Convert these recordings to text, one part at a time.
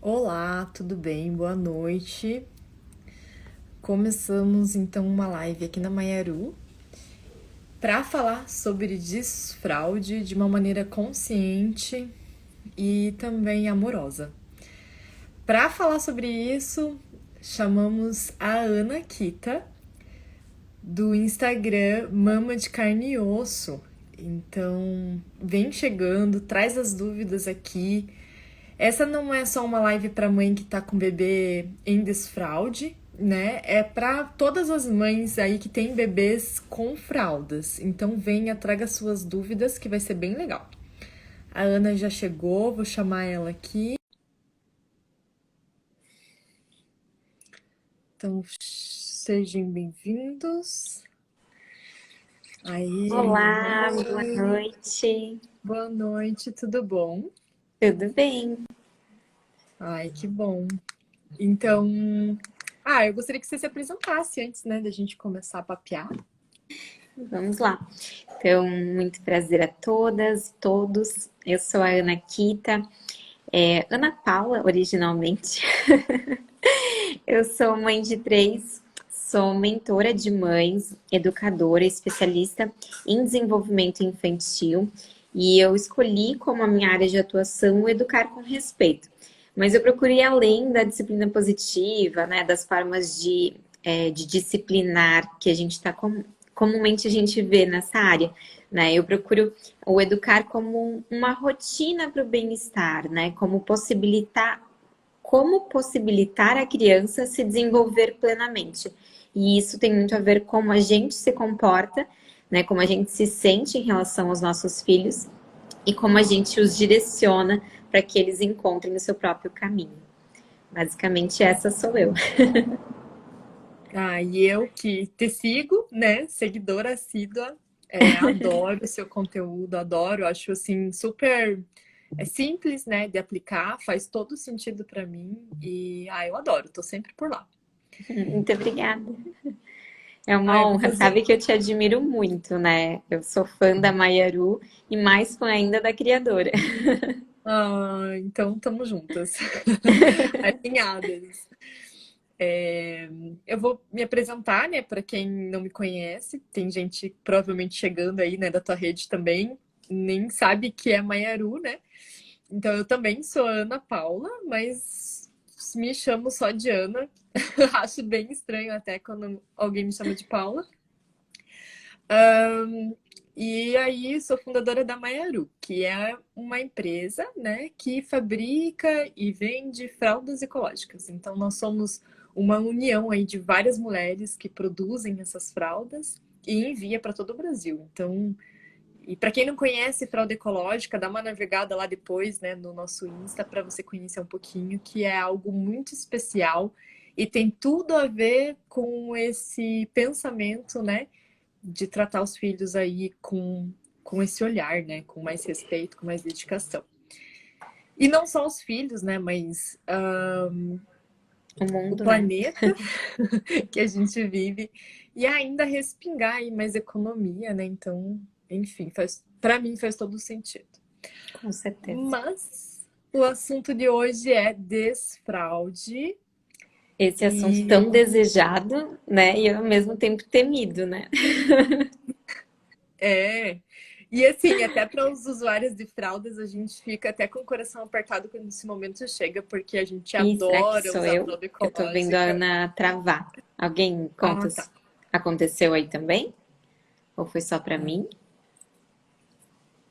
Olá, tudo bem? Boa noite. Começamos então uma live aqui na Maiaru para falar sobre desfraude de uma maneira consciente e também amorosa. Para falar sobre isso, chamamos a Ana Kita do Instagram Mama de Carne e Osso. Então, vem chegando, traz as dúvidas aqui. Essa não é só uma live para mãe que tá com bebê em desfraude, né? É para todas as mães aí que têm bebês com fraldas. Então venha, traga suas dúvidas que vai ser bem legal. A Ana já chegou, vou chamar ela aqui. Então sejam bem-vindos. Aí, Olá, boa oi, noite. boa noite, tudo bom? Tudo bem? Ai, que bom. Então, eu gostaria que você se apresentasse antes, né, da gente começar a papear. Vamos lá. Então, muito prazer a todas, todos. Eu sou a Ana Kita, Ana Paula, originalmente. Eu sou mãe de três, sou mentora de mães, educadora, especialista em desenvolvimento infantil e eu escolhi como a minha área de atuação o educar com respeito. Mas eu procurei além da disciplina positiva, né, das formas de disciplinar que a gente está comumente a gente vê nessa área, né? Eu procuro o educar como uma rotina para o bem-estar, né? Como possibilitar a criança se desenvolver plenamente. E isso tem muito a ver com como a gente se comporta, né? Como a gente se sente em relação aos nossos filhos e como a gente os direciona para que eles encontrem o seu próprio caminho. Basicamente, essa sou eu. E eu que te sigo, né? Seguidora assídua, adoro o seu conteúdo, adoro, acho assim super simples, né, de aplicar, faz todo sentido para mim e eu adoro, tô sempre por lá. Muito obrigada. É uma Eu vou honra, fazer. sabe que eu te admiro muito, né? Eu sou fã da Maiaru e mais fã ainda da criadora. Então estamos juntas, alinhadas. Eu vou me apresentar, né, para quem não me conhece. Tem gente provavelmente chegando aí, né, da tua rede também, nem sabe que é Maiaru, né? Então eu também sou Ana Paula, mas me chamo só de Ana. Acho bem estranho até quando alguém me chama de Paula. E aí sou fundadora da Maiaru, que é uma empresa, né, que fabrica e vende fraldas ecológicas. Então nós somos uma união aí de várias mulheres que produzem essas fraldas e envia para todo o Brasil. Então, e para quem não conhece fralda ecológica, dá uma navegada lá depois, né, no nosso Insta para você conhecer um pouquinho, que é algo muito especial e tem tudo a ver com esse pensamento, né, de tratar os filhos aí com esse olhar, né? Com mais respeito, com mais dedicação. E não só os filhos, né? Mas O o mundo, né? planeta que a gente vive e ainda respingar aí mais economia, né? Então, enfim, para mim faz todo sentido. Com certeza. Mas o assunto de hoje é desfraude Esse assunto tão e desejado, né? E ao mesmo tempo temido, né? é. E assim, até para os usuários de fraldas, a gente fica até com o coração apertado quando esse momento chega, porque a gente E será que adora sou usar eu? fralda Que eu tô vendo a ecológica. Ana travar. Alguém conta Tá. se aconteceu aí também? Ou foi só pra mim?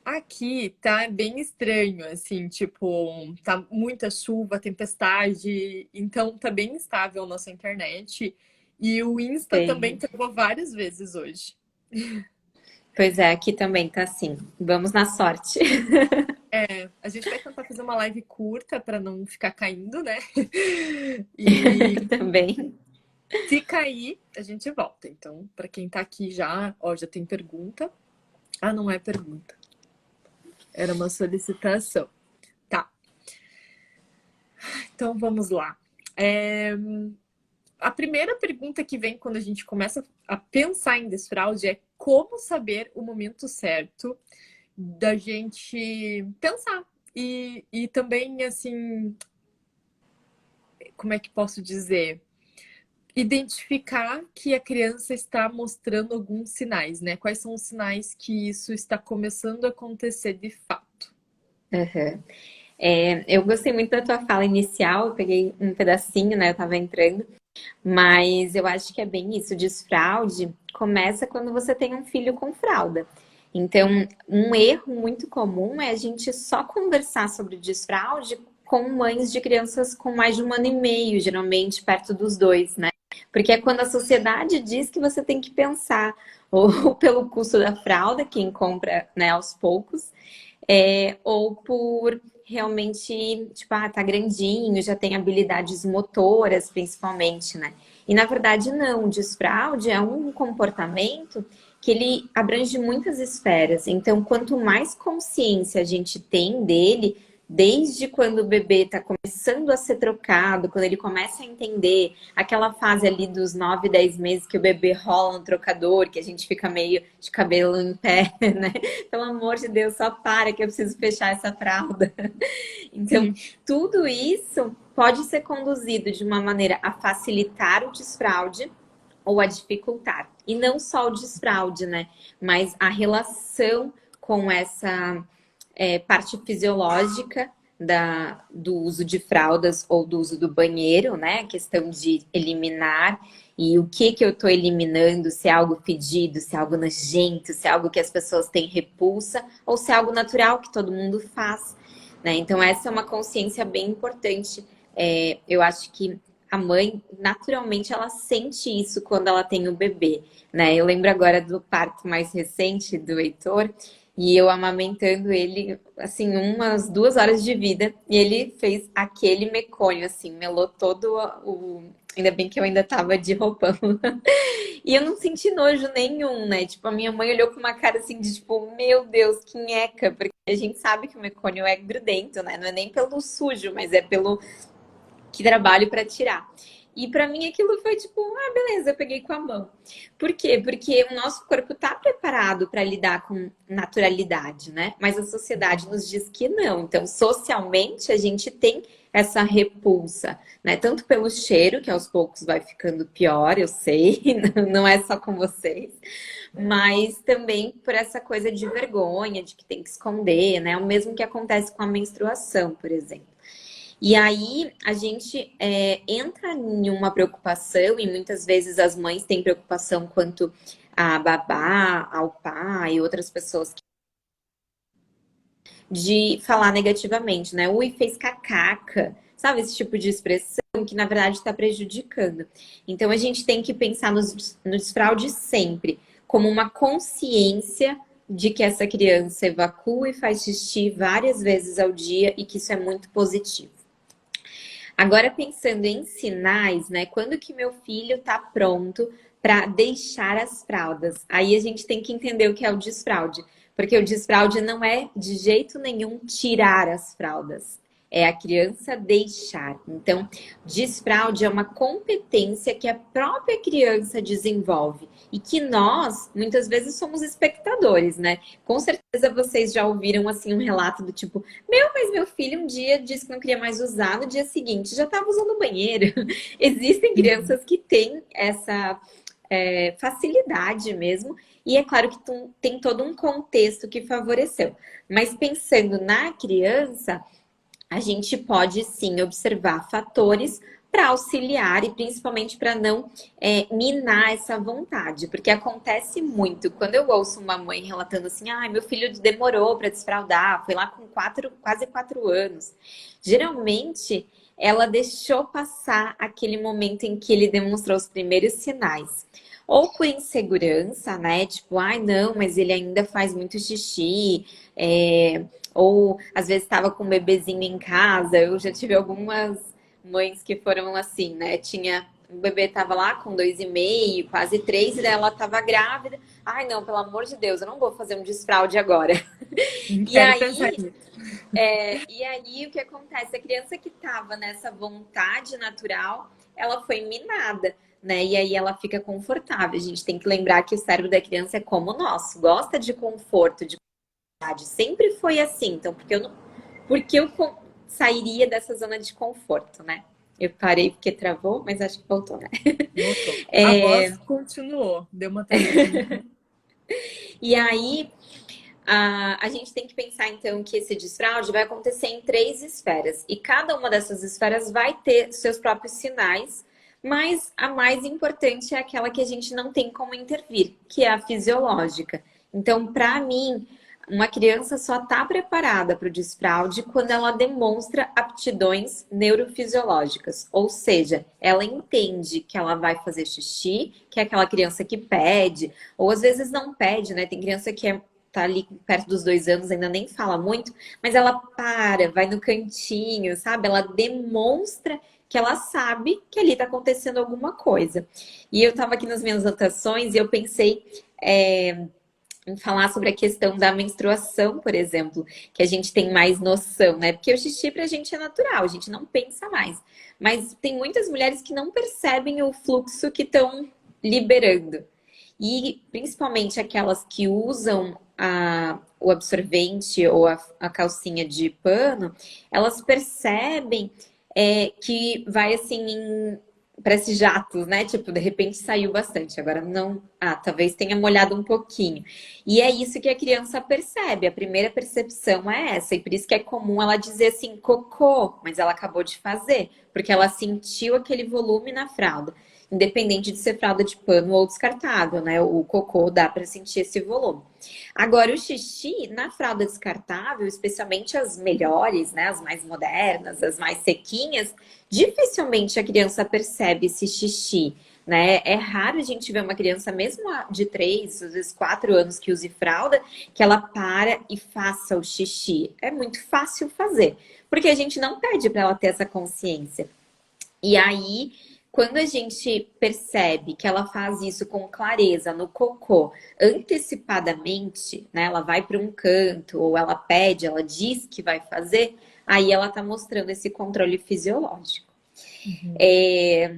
Aqui tá bem estranho, assim, tipo, tá muita chuva, tempestade, então tá bem instável a nossa internet. E o Insta também Sei. travou várias vezes hoje. Pois é, aqui também tá assim. Vamos na sorte. A gente vai tentar fazer uma live curta para não ficar caindo, né? E Também. se cair, a gente volta. Então, para quem tá aqui já, ó, já tem pergunta. Não é pergunta. Era uma solicitação. Tá, então vamos lá. É, A primeira pergunta que vem quando a gente começa a pensar em desfraude é como saber o momento certo da gente pensar. E também, assim, como é que posso dizer? Identificar que a criança está mostrando alguns sinais, né? Quais são os sinais que isso está começando a acontecer de fato? Aham. Eu gostei muito da tua fala inicial, eu peguei um pedacinho, né? Eu tava entrando, mas eu acho que é bem isso. Desfraude começa quando você tem um filho com fralda. Então, um erro muito comum é a gente só conversar sobre desfraude com mães de crianças com mais de 1 ano e meio, geralmente perto dos 2, né? Porque é quando a sociedade diz que você tem que pensar ou pelo custo da fralda, quem compra, né, aos poucos, ou por realmente, tipo, tá grandinho, já tem habilidades motoras, principalmente, né? E na verdade, não. O desfraude é um comportamento que ele abrange muitas esferas. Então, quanto mais consciência a gente tem dele, desde quando o bebê está começando a ser trocado, quando ele começa a entender aquela fase ali dos 9, 10 meses que o bebê rola no trocador, que a gente fica meio de cabelo em pé, né? Pelo amor de Deus, só para que eu preciso fechar essa fralda. Então, Sim. tudo isso pode ser conduzido de uma maneira a facilitar o desfraude ou a dificultar. E não só o desfraude, né? Mas a relação com essa parte fisiológica do uso de fraldas ou do uso do banheiro, né? A questão de eliminar e o que eu estou eliminando, se é algo fedido, se é algo nojento, se é algo que as pessoas têm repulsa, ou se é algo natural que todo mundo faz, né? Então, essa é uma consciência bem importante. Eu acho que a mãe, naturalmente, ela sente isso quando ela tem o bebê, né? Eu lembro agora do parto mais recente do Heitor, e eu amamentando ele, assim, umas 2 horas de vida, e ele fez aquele mecônio, assim, melou todo o. Ainda bem que eu ainda tava de roupão. E eu não senti nojo nenhum, né? Tipo, a minha mãe olhou com uma cara assim de tipo, meu Deus, que nheca, porque a gente sabe que o mecônio é grudento, né? Não é nem pelo sujo, mas é pelo que trabalho para tirar. E para mim aquilo foi tipo, beleza, eu peguei com a mão. Por quê? Porque o nosso corpo tá preparado para lidar com naturalidade, né? Mas a sociedade nos diz que não. Então, socialmente, a gente tem essa repulsa, né? Tanto pelo cheiro, que aos poucos vai ficando pior, eu sei, não é só com vocês, mas também por essa coisa de vergonha, de que tem que esconder, né? O mesmo que acontece com a menstruação, por exemplo. E aí a gente entra em uma preocupação, e muitas vezes as mães têm preocupação quanto a babá, ao pai e outras pessoas de falar negativamente, né? Ui, fez cacaca, sabe? Esse tipo de expressão que na verdade está prejudicando. Então a gente tem que pensar no desfraude sempre como uma consciência de que essa criança evacua e faz xixi várias vezes ao dia e que isso é muito positivo. Agora, pensando em sinais, né? Quando que meu filho tá pronto para deixar as fraldas? Aí a gente tem que entender o que é o desfraude. Porque o desfraude não é de jeito nenhum tirar as fraldas. É a criança deixar. Então, desfraude é uma competência que a própria criança desenvolve. E que nós, muitas vezes, somos espectadores, né? Com certeza vocês já ouviram, assim, um relato do tipo... Mas meu filho um dia disse que não queria mais usar, no dia seguinte já estava usando o banheiro. Existem crianças que têm essa facilidade mesmo, e é claro que tem todo um contexto que favoreceu. Mas pensando na criança, a gente pode sim observar fatores para auxiliar e principalmente para não minar essa vontade, porque acontece muito. Quando eu ouço uma mãe relatando assim, meu filho demorou para desfraldar, foi lá com quase 4 anos. Geralmente, ela deixou passar aquele momento em que ele demonstrou os primeiros sinais. Ou por insegurança, né? Tipo, não, mas ele ainda faz muito xixi, ou às vezes estava com um bebezinho em casa. Eu já tive algumas mães que foram assim, né? O bebê tava lá com 2 e meio, quase 3, e daí ela tava grávida. Ai, não, pelo amor de Deus, eu não vou fazer um desfraude agora. Não E quero pensar aí, nisso. e aí o que acontece? A criança que tava nessa vontade natural, ela foi minada, né? E aí ela fica confortável. A gente tem que lembrar que o cérebro da criança é como o nosso, gosta de conforto, de comodidade. Sempre foi assim. Então, porque eu sairia dessa zona de conforto, né? Eu parei porque travou, mas acho que voltou, né? Voltou. A É, voz continuou, deu uma travadinha. e aí, a gente tem que pensar, então, que esse desfraude vai acontecer em três esferas. E cada uma dessas esferas vai ter seus próprios sinais, mas a mais importante é aquela que a gente não tem como intervir, que é a fisiológica. Então, para mim, uma criança só está preparada para o desfraude quando ela demonstra aptidões neurofisiológicas, ou seja, ela entende que ela vai fazer xixi, que é aquela criança que pede, ou às vezes não pede, né? Tem criança que tá ali perto dos 2 anos, ainda nem fala muito, mas ela para, vai no cantinho, sabe? Ela demonstra que ela sabe que ali tá acontecendo alguma coisa. E eu tava aqui nas minhas anotações e eu pensei em falar sobre a questão da menstruação, por exemplo, que a gente tem mais noção, né? Porque o xixi pra gente é natural, a gente não pensa mais. Mas tem muitas mulheres que não percebem o fluxo que estão liberando. E principalmente aquelas que usam o absorvente ou a calcinha de pano, elas percebem que vai assim parece jatos, né? Tipo, de repente saiu bastante, agora não. Ah, talvez tenha molhado um pouquinho. E é isso que a criança percebe. A primeira percepção é essa, e por isso que é comum ela dizer assim, cocô, mas ela acabou de fazer, porque ela sentiu aquele volume na fralda. Independente de ser fralda de pano ou descartável, né? O cocô dá para sentir esse volume. Agora, o xixi, na fralda descartável, especialmente as melhores, né? As mais modernas, as mais sequinhas, dificilmente a criança percebe esse xixi, né? É raro a gente ver uma criança, mesmo de 3, às vezes 4 anos, que use fralda, que ela para e faça o xixi. É muito fácil fazer, porque a gente não pede para ela ter essa consciência. E aí, quando a gente percebe que ela faz isso com clareza no cocô, antecipadamente, né? Ela vai para um canto, ou ela pede, ela diz que vai fazer, aí ela tá mostrando esse controle fisiológico. Uhum. É,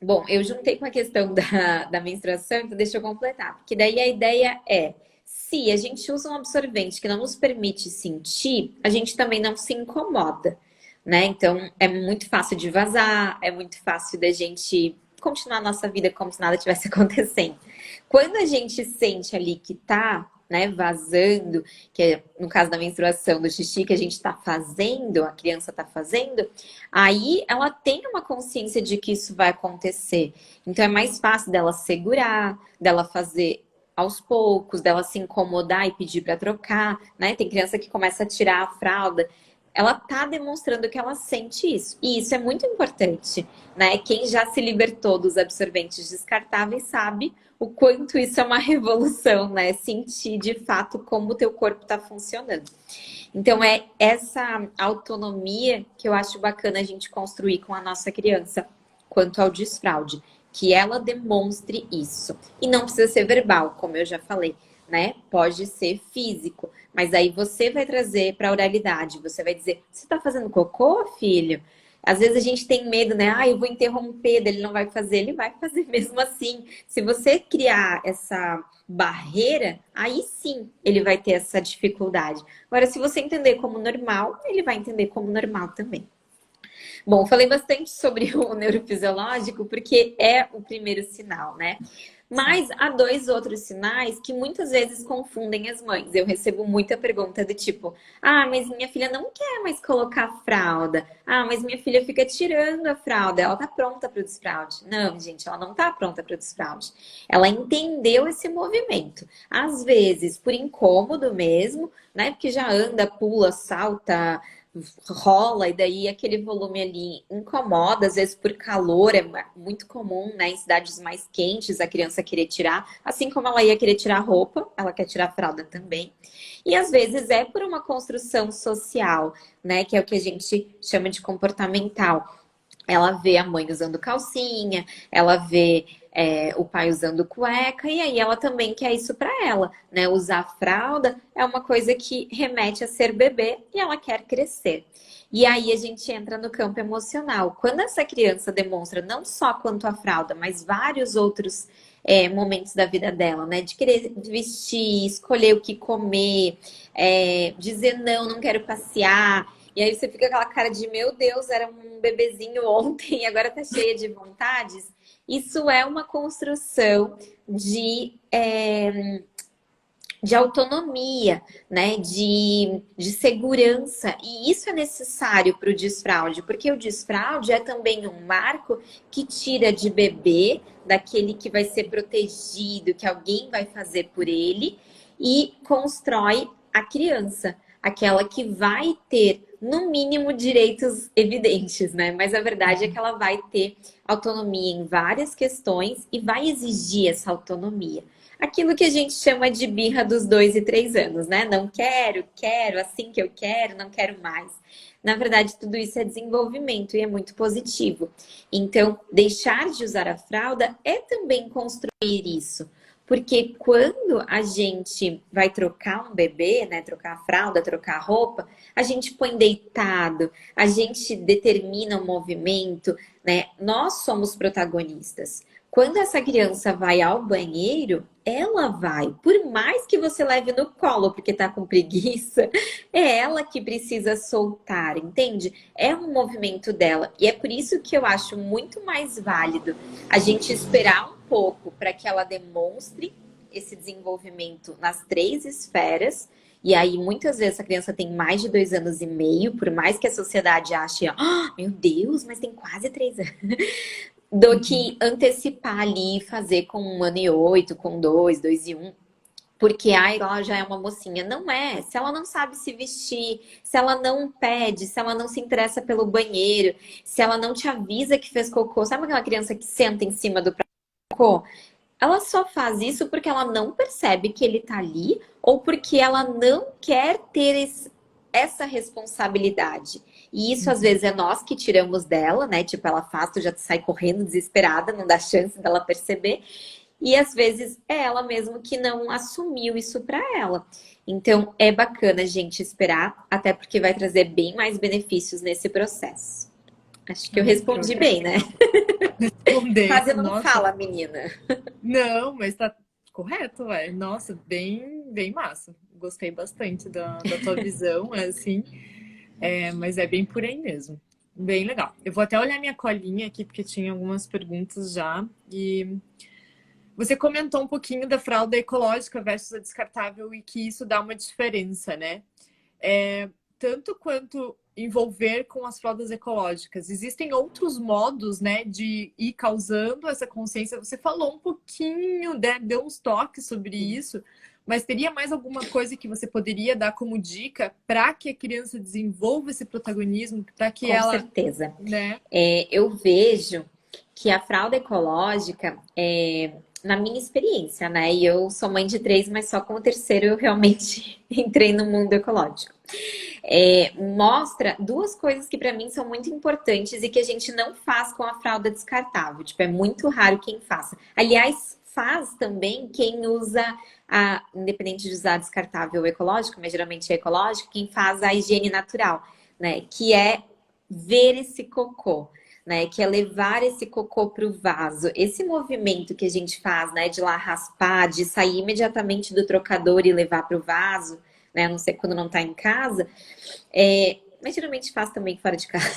bom, eu juntei com a questão da menstruação, então deixa eu completar. Porque daí a ideia é, se a gente usa um absorvente que não nos permite sentir, a gente também não se incomoda, né? Então é muito fácil de vazar, é muito fácil da gente continuar a nossa vida como se nada tivesse acontecendo. Quando a gente sente ali que tá, né, vazando, que é no caso da menstruação, do xixi que a gente tá fazendo, a criança tá fazendo, aí ela tem uma consciência de que isso vai acontecer. Então é mais fácil dela segurar, dela fazer aos poucos, dela se incomodar e pedir para trocar, né? Tem criança que começa a tirar a fralda. Ela tá demonstrando que ela sente isso. E isso é muito importante, né? Quem já se libertou dos absorventes descartáveis sabe o quanto isso é uma revolução, né? Sentir de fato como o teu corpo está funcionando. Então é essa autonomia que eu acho bacana a gente construir com a nossa criança quanto ao desfraude, que ela demonstre isso. E não precisa ser verbal, como eu já falei, né? Pode ser físico, mas aí você vai trazer para a oralidade, você vai dizer: "Você tá fazendo cocô, filho?" Às vezes a gente tem medo, né? Ah, eu vou interromper, ele não vai fazer, ele vai fazer mesmo assim. Se você criar essa barreira, aí sim ele vai ter essa dificuldade. Agora, se você entender como normal, ele vai entender como normal também. Bom, falei bastante sobre o neurofisiológico porque é o primeiro sinal, né? Sim. Mas há dois outros sinais que muitas vezes confundem as mães. Eu recebo muita pergunta do tipo: ah, mas minha filha não quer mais colocar fralda. Ah, mas minha filha fica tirando a fralda. Ela tá pronta para o desfraude. Não, gente, ela não tá pronta para o desfraude. Ela entendeu esse movimento. Às vezes, por incômodo mesmo, né? Porque já anda, pula, salta, rola, e daí aquele volume ali incomoda, às vezes por calor, é muito comum, né, em cidades mais quentes a criança querer tirar, assim como ela ia querer tirar a roupa, ela quer tirar a fralda também. E às vezes é por uma construção social, né, que é o que a gente chama de comportamental. Ela vê a mãe usando calcinha, ela vê o pai usando cueca, e aí ela também quer isso para ela, né? Usar fralda é uma coisa que remete a ser bebê e ela quer crescer. E aí a gente entra no campo emocional. Quando essa criança demonstra não só quanto à fralda, mas vários outros momentos da vida dela, né? De querer vestir, escolher o que comer, dizer não, não quero passear. E aí você fica com aquela cara de, meu Deus, era um bebezinho ontem e agora tá cheia de vontades. Isso é uma construção de autonomia, né? De segurança. E isso é necessário para o desfraude, porque o desfraude é também um marco que tira de bebê, daquele que vai ser protegido, que alguém vai fazer por ele, e constrói a criança, aquela que vai ter, no mínimo, direitos evidentes, né? Mas a verdade é que ela vai ter autonomia em várias questões e vai exigir essa autonomia. Aquilo que a gente chama de birra dos 2 e 3 anos, né? Não quero, quero, assim que eu quero, não quero mais. Na verdade, tudo isso é desenvolvimento e é muito positivo. Então, deixar de usar a fralda é também construir isso. Porque quando a gente vai trocar um bebê, né? Trocar a fralda, trocar a roupa, a gente põe deitado, a gente determina o movimento, né? Nós somos protagonistas. Quando essa criança vai ao banheiro, ela vai. Por mais que você leve no colo porque tá com preguiça, é ela que precisa soltar, entende? É um movimento dela. E é por isso que eu acho muito mais válido a gente esperar um pouco para que ela demonstre esse desenvolvimento nas 3 esferas. E aí, muitas vezes, a criança tem mais de 2 anos e meio, por mais que a sociedade ache, meu Deus, mas tem quase 3 anos do que antecipar ali e fazer com 1 ano e 8, com 2, 2 e 1. Porque ela já é uma mocinha. Não é. Se ela não sabe se vestir, se ela não pede, se ela não se interessa pelo banheiro, se ela não te avisa que fez cocô. Sabe aquela criança que senta em cima do cocô? Ela só faz isso porque ela não percebe que ele tá ali ou porque ela não quer ter essa responsabilidade. E isso às vezes é nós que tiramos dela, né? Tipo, ela faz, tu já sai correndo desesperada, não dá chance dela perceber. E às vezes é ela mesmo que não assumiu isso pra ela. Então é bacana a gente esperar, até porque vai trazer bem mais benefícios nesse processo. Acho que eu respondi bem, né? Quase Respondesse, não nossa. fala, menina. Não, mas tá correto, ué. Nossa, bem, bem massa. Gostei bastante da tua visão, assim. Mas é bem por aí mesmo. Bem legal. Eu vou até olhar minha colinha aqui, porque tinha algumas perguntas já. E você comentou um pouquinho da fralda ecológica versus a descartável e que isso dá uma diferença, né? Tanto quanto envolver com as fraldas ecológicas, existem outros modos, né, de ir causando essa consciência. Você falou um pouquinho, né, deu uns toques sobre isso, mas teria mais alguma coisa que você poderia dar como dica para que a criança desenvolva esse protagonismo, para que Com ela, certeza. né? Eu vejo que a fralda ecológica, na minha experiência, né? E eu sou mãe de 3, mas só com o terceiro eu realmente entrei no mundo ecológico. Mostra 2 coisas que para mim são muito importantes e que a gente não faz com a fralda descartável. Tipo, é muito raro quem faça. Aliás, faz também quem usa independente de usar descartável ou ecológico, mas geralmente é ecológico, quem faz a higiene natural, né? Que é ver esse cocô. Né, que é levar esse cocô para o vaso. Esse movimento que a gente faz, né, de ir lá raspar, de sair imediatamente do trocador e levar para o vaso, né, a não ser quando não está em casa, mas geralmente faz também fora de casa.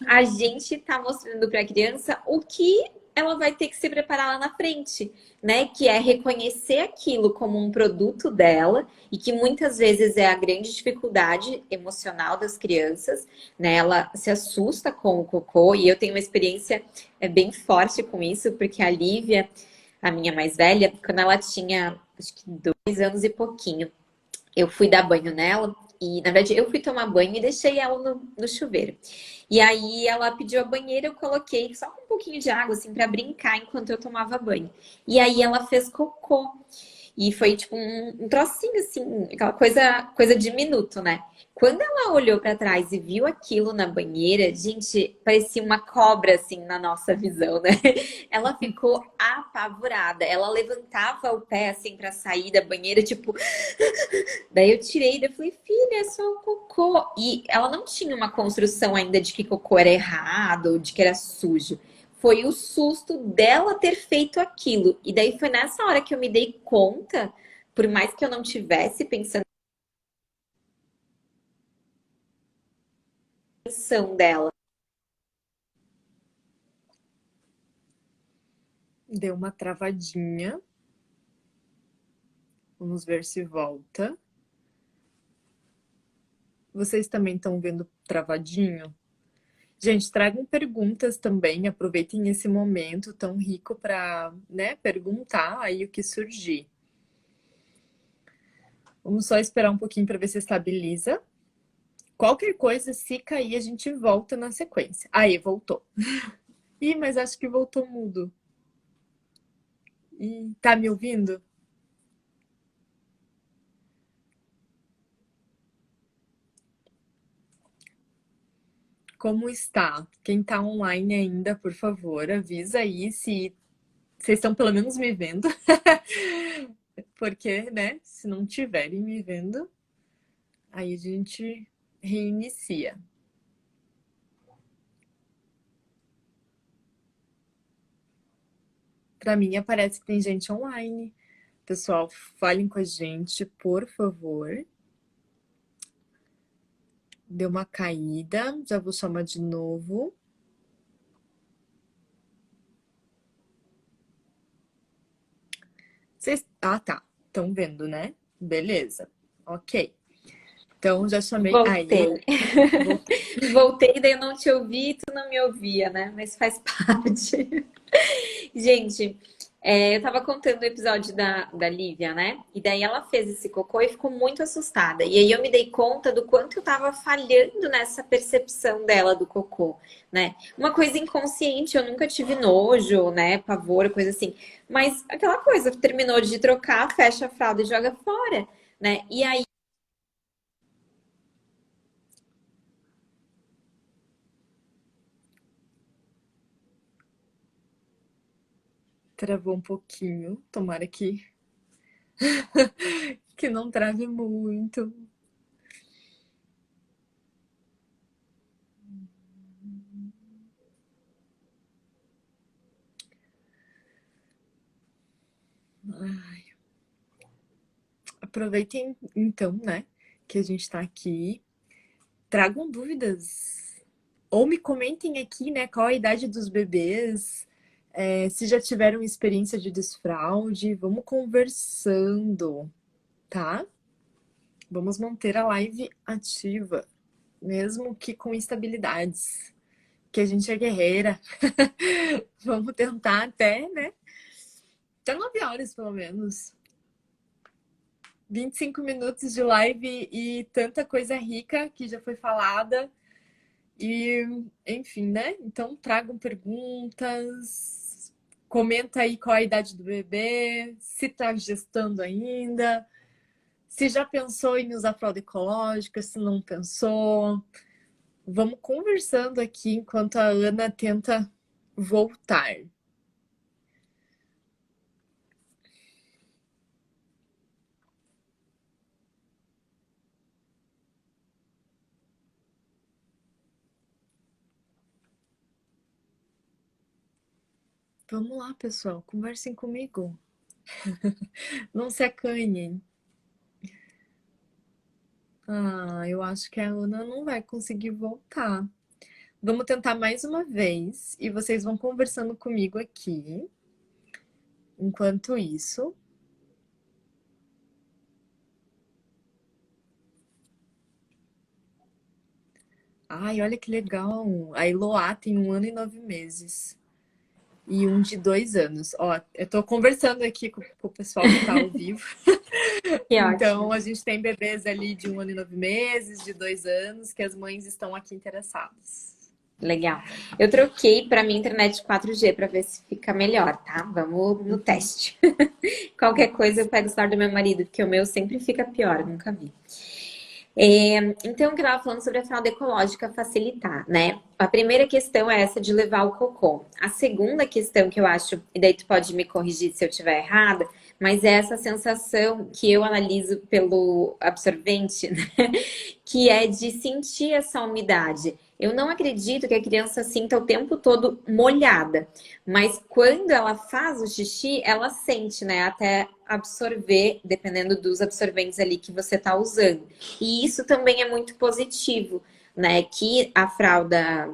A gente está mostrando para a criança o que ela vai ter que se preparar lá na frente, né? Que é reconhecer aquilo como um produto dela e que muitas vezes é a grande dificuldade emocional das crianças, né? Ela se assusta com o cocô e eu tenho uma experiência bem forte com isso, porque a Lívia, a minha mais velha, quando ela tinha acho que 2 anos e pouquinho, eu fui dar banho nela e, na verdade, eu fui tomar banho e deixei ela no chuveiro. E aí ela pediu a banheira, eu coloquei só com um pouquinho de água, assim, pra brincar enquanto eu tomava banho. E aí ela fez cocô. E foi tipo um trocinho assim, aquela coisa de minuto, né? Quando ela olhou pra trás e viu aquilo na banheira, gente, parecia uma cobra assim na nossa visão, né? Ela ficou apavorada. Ela levantava o pé assim pra sair da banheira, tipo, daí eu tirei, daí eu falei, filha, é só um cocô. E ela não tinha uma construção ainda de que cocô era errado, ou de que era sujo. Foi o susto dela ter feito aquilo. E daí foi nessa hora que eu me dei conta, por mais que eu não tivesse pensando atenção dela. Deu uma travadinha. Vamos ver se volta. Vocês também estão vendo travadinho? Gente, tragam perguntas também. Aproveitem esse momento tão rico para, né, perguntar aí o que surgir. Vamos só esperar um pouquinho para ver se estabiliza. Qualquer coisa, se cair, a gente volta na sequência. Aí, voltou. Ih, mas acho que voltou mudo. Ih, tá me ouvindo? Como está? Quem tá online ainda, por favor, avisa aí se vocês estão pelo menos me vendo. Porque, né, se não tiverem me vendo, aí a gente reinicia. Para mim aparece que tem gente online. Pessoal, falem com a gente, por favor. Deu uma caída, já vou chamar de novo. Vocês... Ah, tá. Estão vendo, né? Beleza. Ok. Então, já chamei. Voltei. Voltei. Voltei, daí eu não te ouvi e tu não me ouvia, né? Mas faz parte. Gente, eu tava contando o episódio da Lívia, né? E daí ela fez esse cocô e ficou muito assustada. E aí eu me dei conta do quanto eu tava falhando nessa percepção dela do cocô, né? Uma coisa inconsciente, eu nunca tive nojo, né? Pavor, coisa assim. Mas aquela coisa, terminou de trocar, fecha a fralda e joga fora, né? E aí Travou um pouquinho. Tomara que que não trave muito. Ai. Aproveitem então, né, que a gente tá aqui. Tragam dúvidas. Ou me comentem aqui, né, qual a idade dos bebês, se já tiveram experiência de desfraude. Vamos conversando, tá? Vamos manter a live ativa, mesmo que com instabilidades. Que a gente é guerreira. Vamos tentar até, né? Até 9 horas, pelo menos. 25 minutos de live e tanta coisa rica que já foi falada. E, enfim, né? Então, tragam perguntas. Comenta aí qual a idade do bebê, se tá gestando ainda, se já pensou em usar fralda ecológica, se não pensou. Vamos conversando aqui enquanto a Ana tenta voltar. Vamos lá, pessoal, conversem comigo. Não se acanhem. Ah, eu acho que a Ana não vai conseguir voltar. Vamos tentar mais uma vez e vocês vão conversando comigo aqui. Enquanto isso, ai, olha que legal. A Eloá tem 1 ano e 9 meses e um de 2 anos. Ó, eu tô conversando aqui com o pessoal que tá ao vivo. que Então, ótimo. a gente tem bebês ali de 1 ano e 9 meses, de 2 anos, que as mães estão aqui interessadas. Legal. Eu troquei para minha internet 4G para ver se fica melhor, tá? Vamos no teste. Qualquer coisa eu pego o celular do meu marido, porque o meu sempre fica pior, eu nunca vi. Então, o que eu estava falando sobre a fralda ecológica facilitar, né? A primeira questão é essa de levar o cocô. A segunda questão que eu acho, e daí tu pode me corrigir se eu estiver errada, mas é essa sensação que eu analiso pelo absorvente, né? Que é de sentir essa umidade. Eu não acredito que a criança sinta o tempo todo molhada, mas quando ela faz o xixi, ela sente, né? Até absorver, dependendo dos absorventes ali que você está usando. E isso também é muito positivo. né? Que a fralda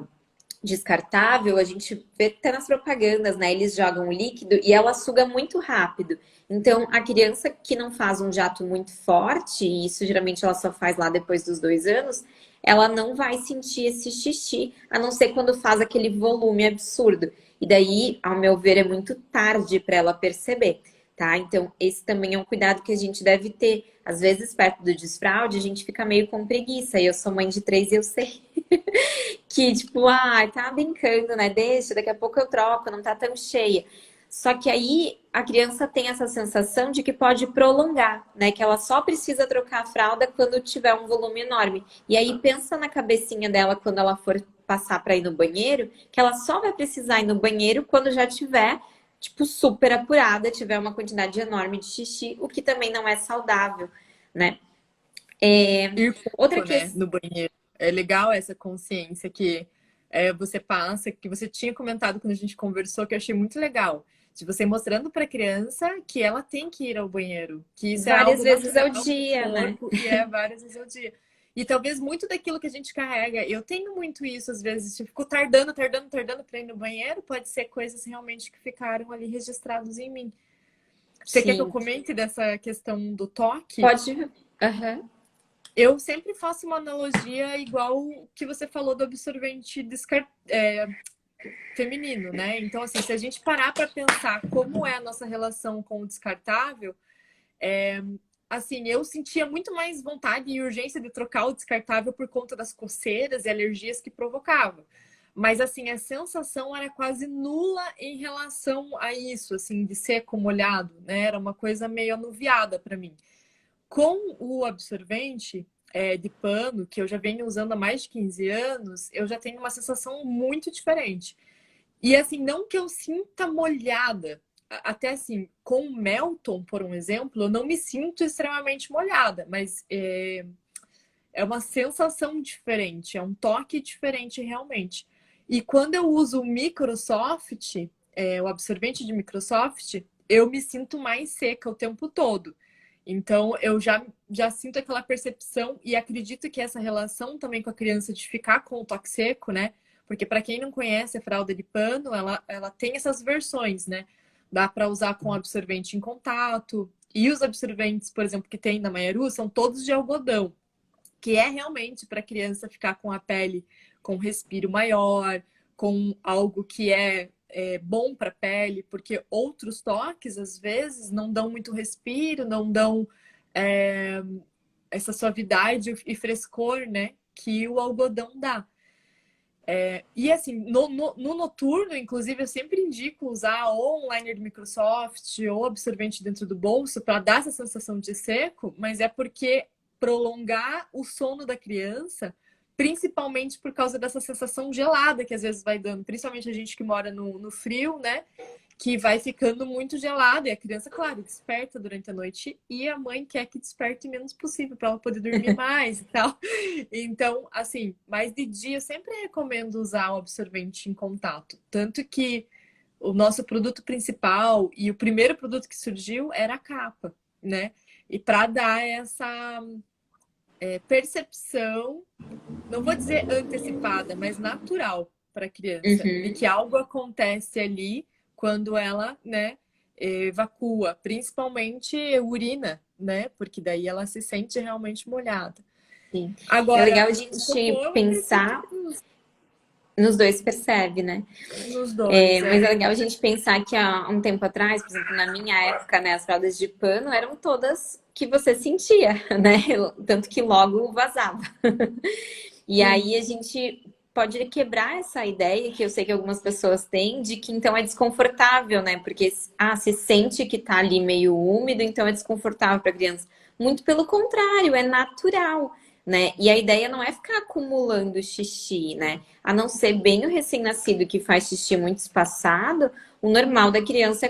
descartável, a gente vê até nas propagandas, né? Eles jogam o líquido e ela suga muito rápido. Então, a criança que não faz um jato muito forte, e isso geralmente ela só faz lá depois dos 2 anos, ela não vai sentir esse xixi, a não ser quando faz aquele volume absurdo. E daí, ao meu ver, é muito tarde para ela perceber, tá? Então, esse também é um cuidado que a gente deve ter. Às vezes, perto do desfraude, a gente fica meio com preguiça. Eu sou mãe de 3 e eu sei que, tipo, tá brincando, né? Deixa, daqui a pouco eu troco, não tá tão cheia. Só que aí a criança tem essa sensação de que pode prolongar, né? Que ela só precisa trocar a fralda quando tiver um volume enorme. E aí pensa na cabecinha dela quando ela for passar para ir no banheiro, que ela só vai precisar ir no banheiro quando já tiver, tipo, super apurada, tiver uma quantidade enorme de xixi, o que também não é saudável, né? Ir Outra pouco, né, questão. no banheiro. É legal essa consciência que você passa, que você tinha comentado quando a gente conversou, que eu achei muito legal. De você mostrando para a criança que ela tem que ir ao banheiro, que isso é Várias algo vezes ao natural do dia, né? corpo e é várias vezes ao dia. E talvez muito daquilo que a gente carrega, eu tenho muito isso às vezes, eu fico tardando para ir no banheiro, pode ser coisas realmente que ficaram ali registradas em mim. Você quer que eu Sim. comente dessa questão do toque? Pode. Aham. Eu sempre faço uma analogia igual que você falou do absorvente feminino, né? Então, assim, se a gente parar para pensar como é a nossa relação com o descartável, assim, eu sentia muito mais vontade e urgência de trocar o descartável por conta das coceiras e alergias que provocava. Mas, assim, a sensação era quase nula em relação a isso, assim, de seco molhado, né? Era uma coisa meio anuviada para mim. Com o absorvente de pano, que eu já venho usando há mais de 15 anos, eu já tenho uma sensação muito diferente. E assim, não que eu sinta molhada, até assim, com o Melton, por um exemplo, eu não me sinto extremamente molhada, mas é uma sensação diferente, é um toque diferente realmente. E quando eu uso o Microsoft, o absorvente de Microsoft, eu me sinto mais seca o tempo todo. Então, eu já sinto aquela percepção e acredito que essa relação também com a criança de ficar com o toque seco, né? Porque para quem não conhece a fralda de pano, ela tem essas versões, né? Dá para usar com absorvente em contato. E os absorventes, por exemplo, que tem na Maiaru, são todos de algodão, que é realmente para a criança ficar com a pele com respiro maior, com algo que é bom para a pele, porque outros toques, às vezes, não dão muito respiro, não dão é, essa suavidade e frescor, né, que o algodão dá. E assim, no noturno, inclusive, eu sempre indico usar ou um liner do Microsoft ou absorvente dentro do bolso para dar essa sensação de seco, mas é porque prolongar o sono da criança, principalmente por causa dessa sensação gelada que às vezes vai dando, principalmente a gente que mora no frio, né? Que vai ficando muito gelada e a criança, claro, desperta durante a noite e a mãe quer que desperte o menos possível para ela poder dormir mais e tal. Então, assim, mas de dia eu sempre recomendo usar o absorvente em contato. Tanto que o nosso produto principal e o primeiro produto que surgiu era a capa, né? E para dar essa percepção, não vou dizer antecipada, mas natural para a criança, de Uhum. que algo acontece ali quando ela, né, evacua, principalmente urina, né? Porque daí ela se sente realmente molhada. Sim. É Agora, legal a o gente cocô eu acredito pensar que nos dois, percebe, né? nos dois, Mas é legal a gente pensar que há um tempo atrás, por exemplo, na minha época, né, as fraldas de pano eram todas que você sentia, né? Tanto que logo vazava. E Sim. aí a gente pode quebrar essa ideia que eu sei que algumas pessoas têm de que então é desconfortável, né? Porque se sente que tá ali meio úmido, então é desconfortável para criança. Muito pelo contrário, é natural, né? E a ideia não é ficar acumulando xixi, né? A não ser bem o recém-nascido que faz xixi muito espaçado, o normal da criança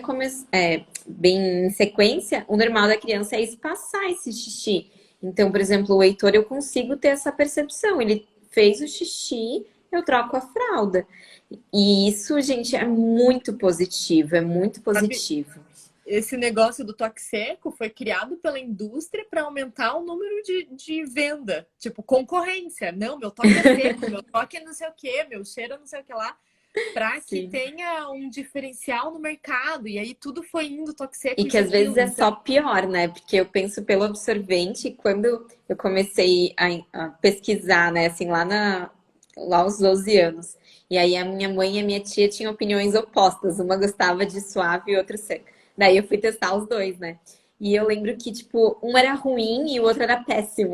bem em sequência, o normal da criança é espaçar esse xixi. Então, por exemplo, o Heitor, eu consigo ter essa percepção. Ele fez o xixi, eu troco a fralda. E isso, gente, é muito positivo, é muito Sabe, positivo. esse negócio do toque seco foi criado pela indústria para aumentar o número de venda. Tipo, concorrência. Não, meu toque é seco, meu toque é não sei o quê, meu cheiro é não sei o que lá. Para que Sim. tenha um diferencial no mercado. E aí tudo foi indo toque seco, E que isso, às vezes aquilo. é Então, só pior, né? Porque eu penso pelo absorvente, quando eu comecei a pesquisar, né, assim, lá aos 12 anos. E aí a minha mãe e a minha tia tinham opiniões opostas. Uma gostava de suave e outra seca. Daí eu fui testar os dois, né? E eu lembro que, tipo, um era ruim e o outro era péssimo.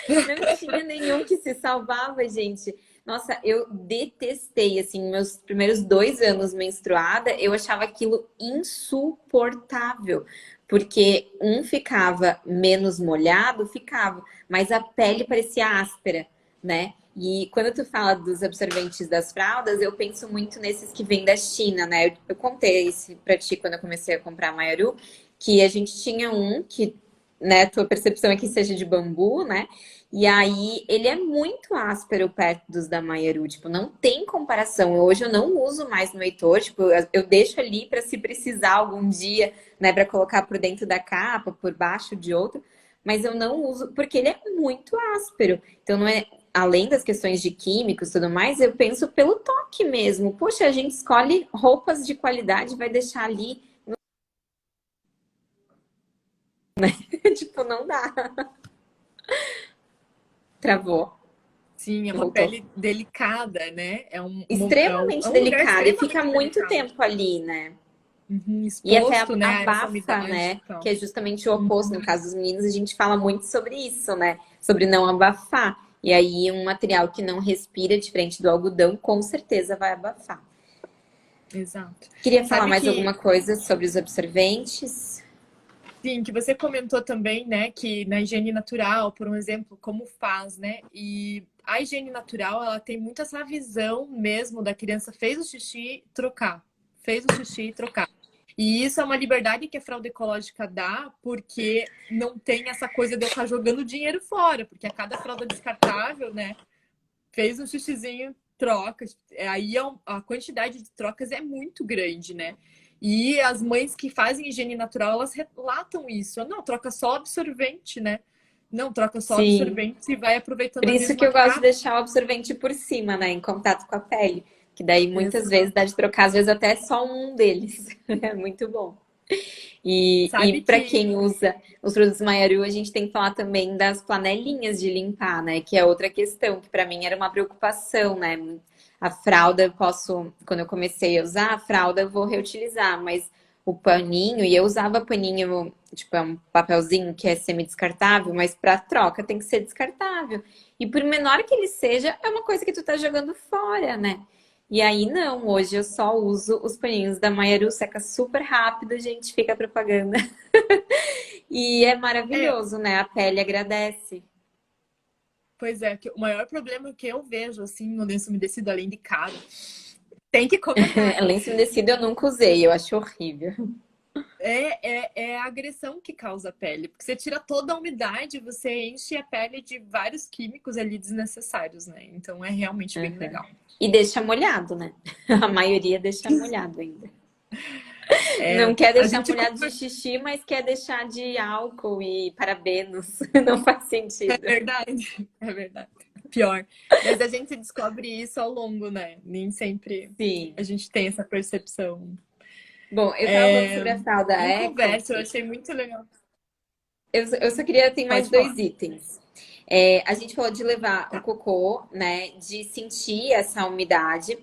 Não tinha nenhum que se salvava, gente. Nossa, eu detestei, assim, meus primeiros 2 anos menstruada, eu achava aquilo insuportável. Porque um ficava menos molhado, ficava, mas a pele parecia áspera, né? E quando tu fala dos absorventes das fraldas, eu penso muito nesses que vêm da China, né? Eu contei isso pra ti quando eu comecei a comprar a Maiaru, que a gente tinha um que, né, tua percepção é que seja de bambu, né? E aí, ele é muito áspero perto dos da Maieru, tipo, não tem comparação. Hoje eu não uso mais no Heitor, tipo, eu deixo ali para se precisar algum dia, né, para colocar por dentro da capa, por baixo de outro, mas eu não uso porque ele é muito áspero. Então não é, além das questões de químicos e tudo mais, eu penso pelo toque mesmo. Poxa, a gente escolhe roupas de qualidade, vai deixar ali, tipo, não dá. Travou, sim, é uma voltou. pele delicada, né? É Extremamente um lugar delicado e fica extremamente muito delicado. tempo ali, né? Uhum, E até exposto, né, a essa abafa, umidade e né? Que tal. é justamente o oposto. No caso dos meninos, a gente fala muito sobre isso, né? Sobre não abafar. E aí, um material que não respira, diferente do algodão, com certeza vai abafar. Exato. Queria falar Sabe mais alguma que, coisa sobre os absorventes? sim, que você comentou também, né, que na higiene natural, por um exemplo, como faz, né? E a higiene natural, ela tem muito essa visão mesmo da criança fez o xixi, trocar. Fez o xixi, trocar. E isso é uma liberdade que a fralda ecológica dá, porque não tem essa coisa de eu estar jogando dinheiro fora, porque a cada fralda descartável, né, fez um xixizinho, troca. Aí a quantidade de trocas é muito grande, né? E as mães que fazem higiene natural, elas relatam isso. Não, troca só absorvente, né? Não, troca só Sim. absorvente e vai Por aproveitando a isso que mesma eu gosto de capa. deixar o absorvente por cima, né? Em contato com a pele. Que daí muitas vezes Exato. dá de trocar, às vezes até só um deles. É muito bom. E Sabe para que quem usa os produtos Maiaru, a gente tem que falar também das panelinhas de limpar, né? Que é outra questão, que para mim era uma preocupação, né? A fralda eu posso, quando eu comecei a usar a fralda, eu vou reutilizar, mas o paninho, e eu usava paninho, tipo, é um papelzinho que é semi-descartável, mas para troca tem que ser descartável. E por menor que ele seja, é uma coisa que tu tá jogando fora, né? E aí não, hoje eu só uso os paninhos da Maiaru, seca super rápido, gente, fica a propaganda. E é é, maravilhoso, né? A pele agradece. pois é, que o maior problema que eu vejo assim no lenço umedecido, além de caro, tem que comentar, né? Lenço umedecido eu nunca usei, eu acho horrível. É a agressão que causa a pele, porque você tira toda a umidade, você enche a pele de vários químicos ali desnecessários, né? Então é realmente bem Uhum. legal. E deixa molhado, né? A maioria deixa molhado ainda. Não É, quer a deixar gente molhado de xixi, mas quer deixar de álcool e parabenos. Não faz é sentido. verdade, é verdade. Pior. Mas a gente descobre isso ao longo, né? Nem sempre a Sim. gente tem essa percepção. Bom, eu tava falando sobre a fralda Em Eco. conversa, eu achei muito legal. Eu só queria ter mais Pode dois falar. itens. A gente falou de levar o Tá. cocô, né? De sentir essa umidade.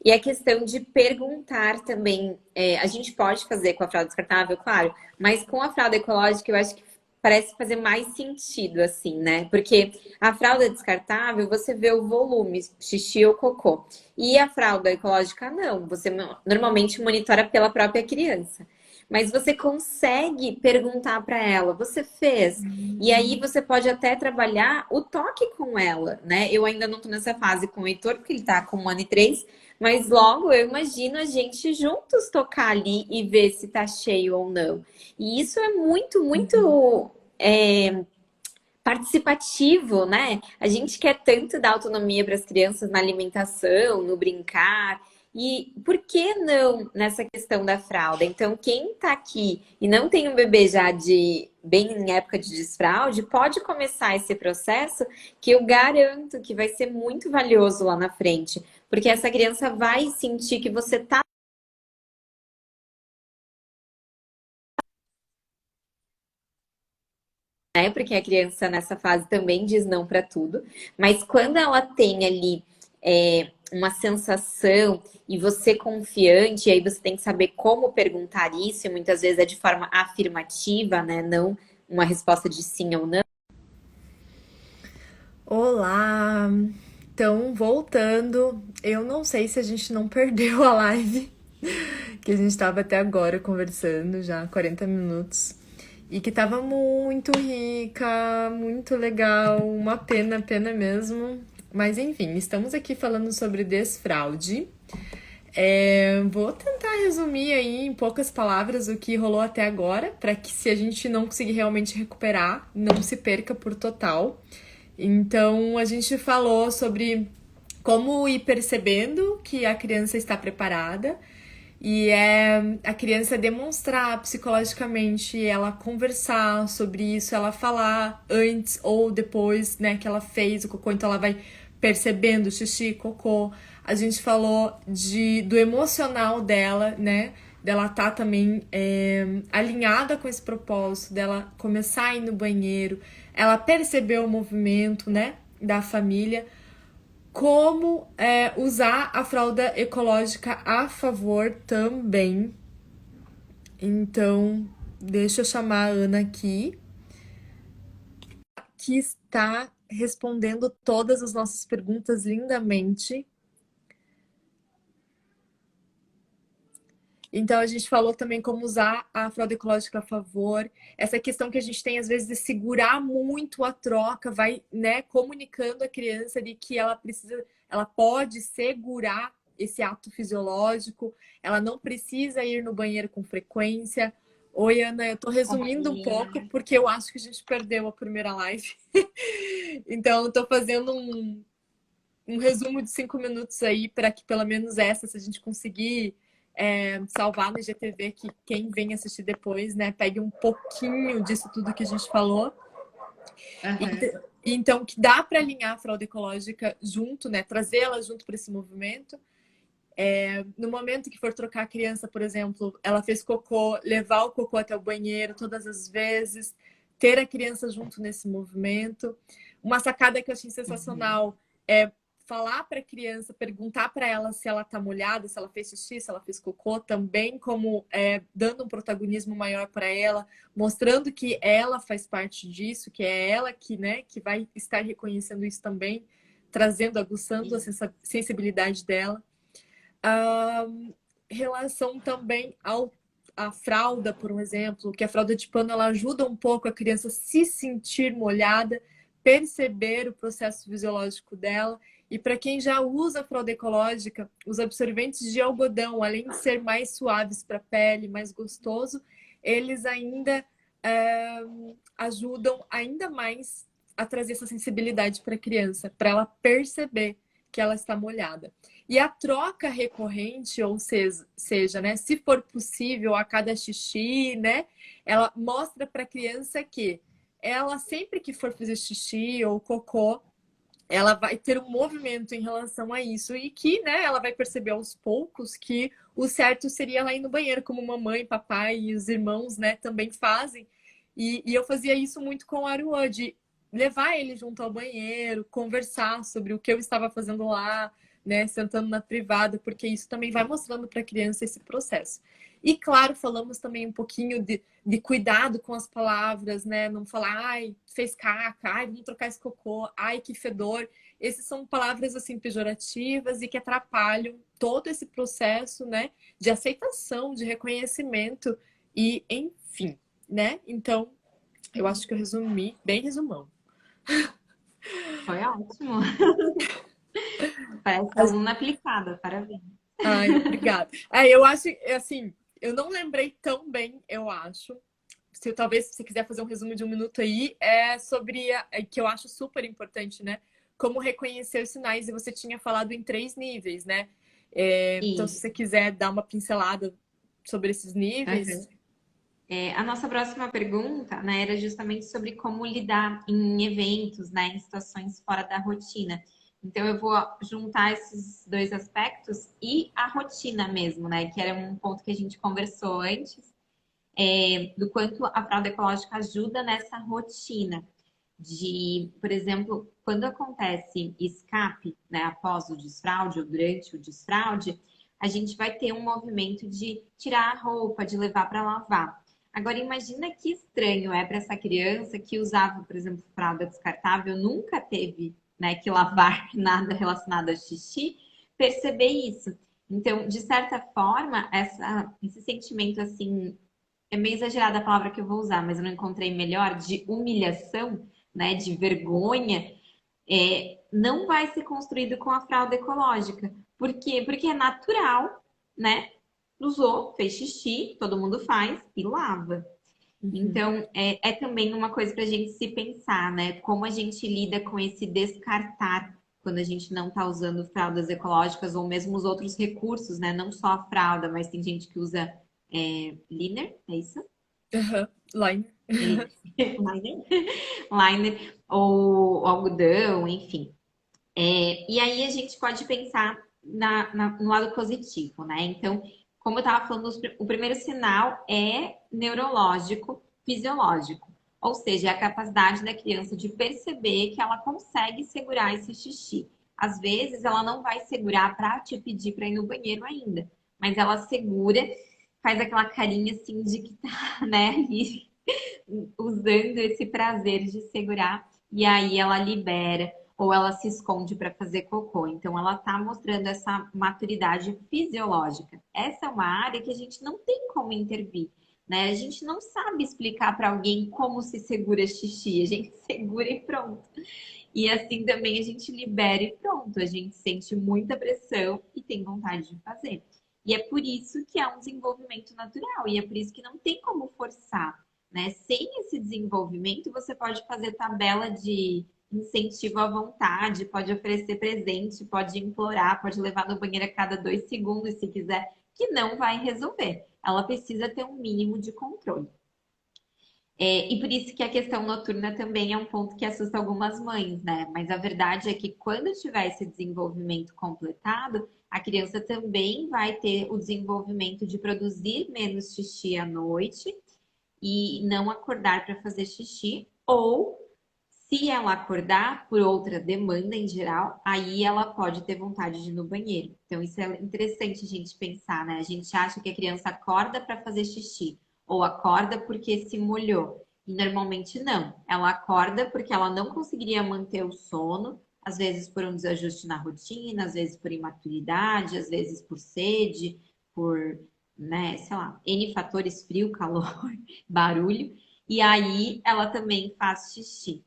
E a questão de perguntar também. A gente pode fazer com a fralda descartável, claro, mas com a fralda ecológica eu acho que parece fazer mais sentido, assim, né? Porque a fralda descartável, você vê o volume, xixi ou cocô. E a fralda ecológica, não. Você normalmente monitora pela própria criança. Mas você consegue perguntar para ela, você fez? E aí você pode até trabalhar o toque com ela, né? Eu ainda não tô nessa fase com o Heitor, porque ele tá com 1 ano e 3, mas logo eu imagino a gente juntos tocar ali e ver se tá cheio ou não. E isso é muito, Uhum. muito participativo, né? A gente quer tanto dar autonomia para as crianças na alimentação, no brincar. E por que não nessa questão da fralda? Então, quem tá aqui e não tem um bebê já de bem em época de desfraude, pode começar esse processo que eu garanto que vai ser muito valioso lá na frente, porque essa criança vai sentir que você tá, né? Porque a criança nessa fase também diz não para tudo, mas quando ela tem ali uma sensação e você confiante, aí você tem que saber como perguntar isso, e muitas vezes é de forma afirmativa, né? Não uma resposta de sim ou não. Olá! Então, voltando, eu não sei se a gente não perdeu a live, que a gente estava até agora conversando, já 40 minutos, e que estava muito rica, muito legal, uma pena, pena mesmo. Mas enfim, estamos aqui falando sobre desfraude. Vou tentar resumir aí em poucas palavras o que rolou até agora, para que se a gente não conseguir realmente recuperar, não se perca por total. Então, a gente falou sobre como ir percebendo que a criança está preparada e é a criança demonstrar psicologicamente, ela conversar sobre isso, ela falar antes ou depois, né, que ela fez o cocô, então ela vai percebendo xixi, cocô. A gente falou do emocional dela, né, dela tá também alinhada com esse propósito, dela começar a ir no banheiro, ela percebeu o movimento, né, da família, como usar a fralda ecológica a favor também. Então, deixa eu chamar a Ana aqui, que está respondendo todas as nossas perguntas lindamente. Então, a gente falou também como usar a fralda ecológica a favor. Essa questão que a gente tem, às vezes, de segurar muito a troca, vai, né, comunicando a criança de que ela precisa, ela pode segurar esse ato fisiológico, ela não precisa ir no banheiro com frequência. Oi, Ana, eu tô resumindo um pouco, porque eu acho que a gente perdeu a primeira live. Então, eu tô fazendo um resumo de 5 minutos aí, para que pelo menos essa, se a gente conseguir salvar no IGTV, que quem vem assistir depois, né, pegue um pouquinho disso tudo que a gente falou. Uhum. Então, que dá para alinhar a fralda ecológica junto, né, trazê-la junto para esse movimento. No momento que for trocar a criança, por exemplo, ela fez cocô, levar o cocô até o banheiro todas as vezes, ter a criança junto nesse movimento. Uma sacada que eu achei sensacional é falar para a criança, perguntar para ela se ela está molhada, se ela fez xixi, se ela fez cocô, também como dando um protagonismo maior para ela, mostrando que ela faz parte disso, que é ela que, né, que vai estar reconhecendo isso também, trazendo, aguçando a sensibilidade dela. Relação também à fralda, por um exemplo, que a fralda de pano ela ajuda um pouco a criança a se sentir molhada, perceber o processo fisiológico dela. E para quem já usa a fralda ecológica, os absorventes de algodão, além de ser mais suaves para a pele, mais gostoso, eles ainda ajudam ainda mais a trazer essa sensibilidade para a criança, para ela perceber que ela está molhada. E a troca recorrente, ou seja, né, se for possível, a cada xixi, né, ela mostra para a criança que ela, sempre que for fazer xixi ou cocô, ela vai ter um movimento em relação a isso e que, né, ela vai perceber aos poucos que o certo seria ela ir no banheiro, como mamãe, papai e os irmãos, né, também fazem. E eu fazia isso muito com o Aruan, de levar ele junto ao banheiro, conversar sobre o que eu estava fazendo lá, né, sentando na privada, porque isso também vai mostrando para a criança esse processo. E claro, falamos também um pouquinho de cuidado com as palavras, né? Não falar, ai, fez caca, ai, vamos trocar esse cocô, ai, que fedor. Essas são palavras, assim, pejorativas e que atrapalham todo esse processo, né? De aceitação, de reconhecimento e, enfim, né? Então, eu acho que eu resumi, bem resumão. Foi ótimo. Parece aluna aplicada, parabéns. Ai, obrigada. Eu acho, assim, eu não lembrei tão bem, eu acho. Se talvez se você quiser fazer um resumo de 1 minuto aí, é sobre que eu acho super importante, né? Como reconhecer os sinais, e você tinha falado em 3 níveis, né? Então, se Isso. você quiser dar uma pincelada sobre esses níveis. Aham. A nossa próxima pergunta, né, era justamente sobre como lidar em eventos, né, em situações fora da rotina. Então, eu vou juntar esses dois aspectos e a rotina mesmo, né, que era um ponto que a gente conversou antes, do quanto a fralda ecológica ajuda nessa rotina de, por exemplo, quando acontece escape, né, após o desfraude ou durante o desfraude, a gente vai ter um movimento de tirar a roupa, de levar para lavar. Agora, imagina que estranho é para essa criança que usava, por exemplo, fralda descartável, nunca teve, né, que lavar nada relacionado a xixi, perceber isso. Então, de certa forma, esse sentimento assim, é meio exagerada a palavra que eu vou usar, mas eu não encontrei melhor, de humilhação, né, de vergonha, não vai ser construído com a fralda ecológica. Por quê? Porque é natural, né? Usou, fez xixi, todo mundo faz e lava. Uhum. Então, é também uma coisa para a gente se pensar, né? Como a gente lida com esse descartar quando a gente não está usando fraldas ecológicas ou mesmo os outros recursos, né? Não só a fralda, mas tem gente que usa liner, é isso? Aham. Line. Liner? Liner ou algodão, enfim. E aí a gente pode pensar no lado positivo, né? Então, como eu estava falando, o primeiro sinal é neurológico, fisiológico. Ou seja, é a capacidade da criança de perceber que ela consegue segurar esse xixi. Às vezes, ela não vai segurar para te pedir para ir no banheiro ainda, mas ela segura, faz aquela carinha assim de que tá, né, ali usando esse prazer de segurar, e aí ela libera ou ela se esconde para fazer cocô. Então, ela está mostrando essa maturidade fisiológica. Essa é uma área que a gente não tem como intervir, né? A gente não sabe explicar para alguém como se segura xixi, a gente segura e pronto. E assim também a gente libera e pronto. A gente sente muita pressão e tem vontade de fazer. E é por isso que é um desenvolvimento natural, e é por isso que não tem como forçar, né? Sem esse desenvolvimento, você pode fazer tabela de incentivo à vontade, pode oferecer presente, pode implorar, pode levar no banheiro a cada 2 segundos, se quiser, que não vai resolver. Ela precisa ter um mínimo de controle. E por isso que a questão noturna também é um ponto que assusta algumas mães, né? Mas a verdade é que quando tiver esse desenvolvimento completado, a criança também vai ter o desenvolvimento de produzir menos xixi à noite e não acordar para fazer xixi, ou se ela acordar por outra demanda em geral, aí ela pode ter vontade de ir no banheiro. Então, isso é interessante a gente pensar, né? A gente acha que a criança acorda para fazer xixi ou acorda porque se molhou. E normalmente não. Ela acorda porque ela não conseguiria manter o sono, às vezes por um desajuste na rotina, às vezes por imaturidade, às vezes por sede, por, né, sei lá, N fatores, frio, calor, barulho. E aí ela também faz xixi.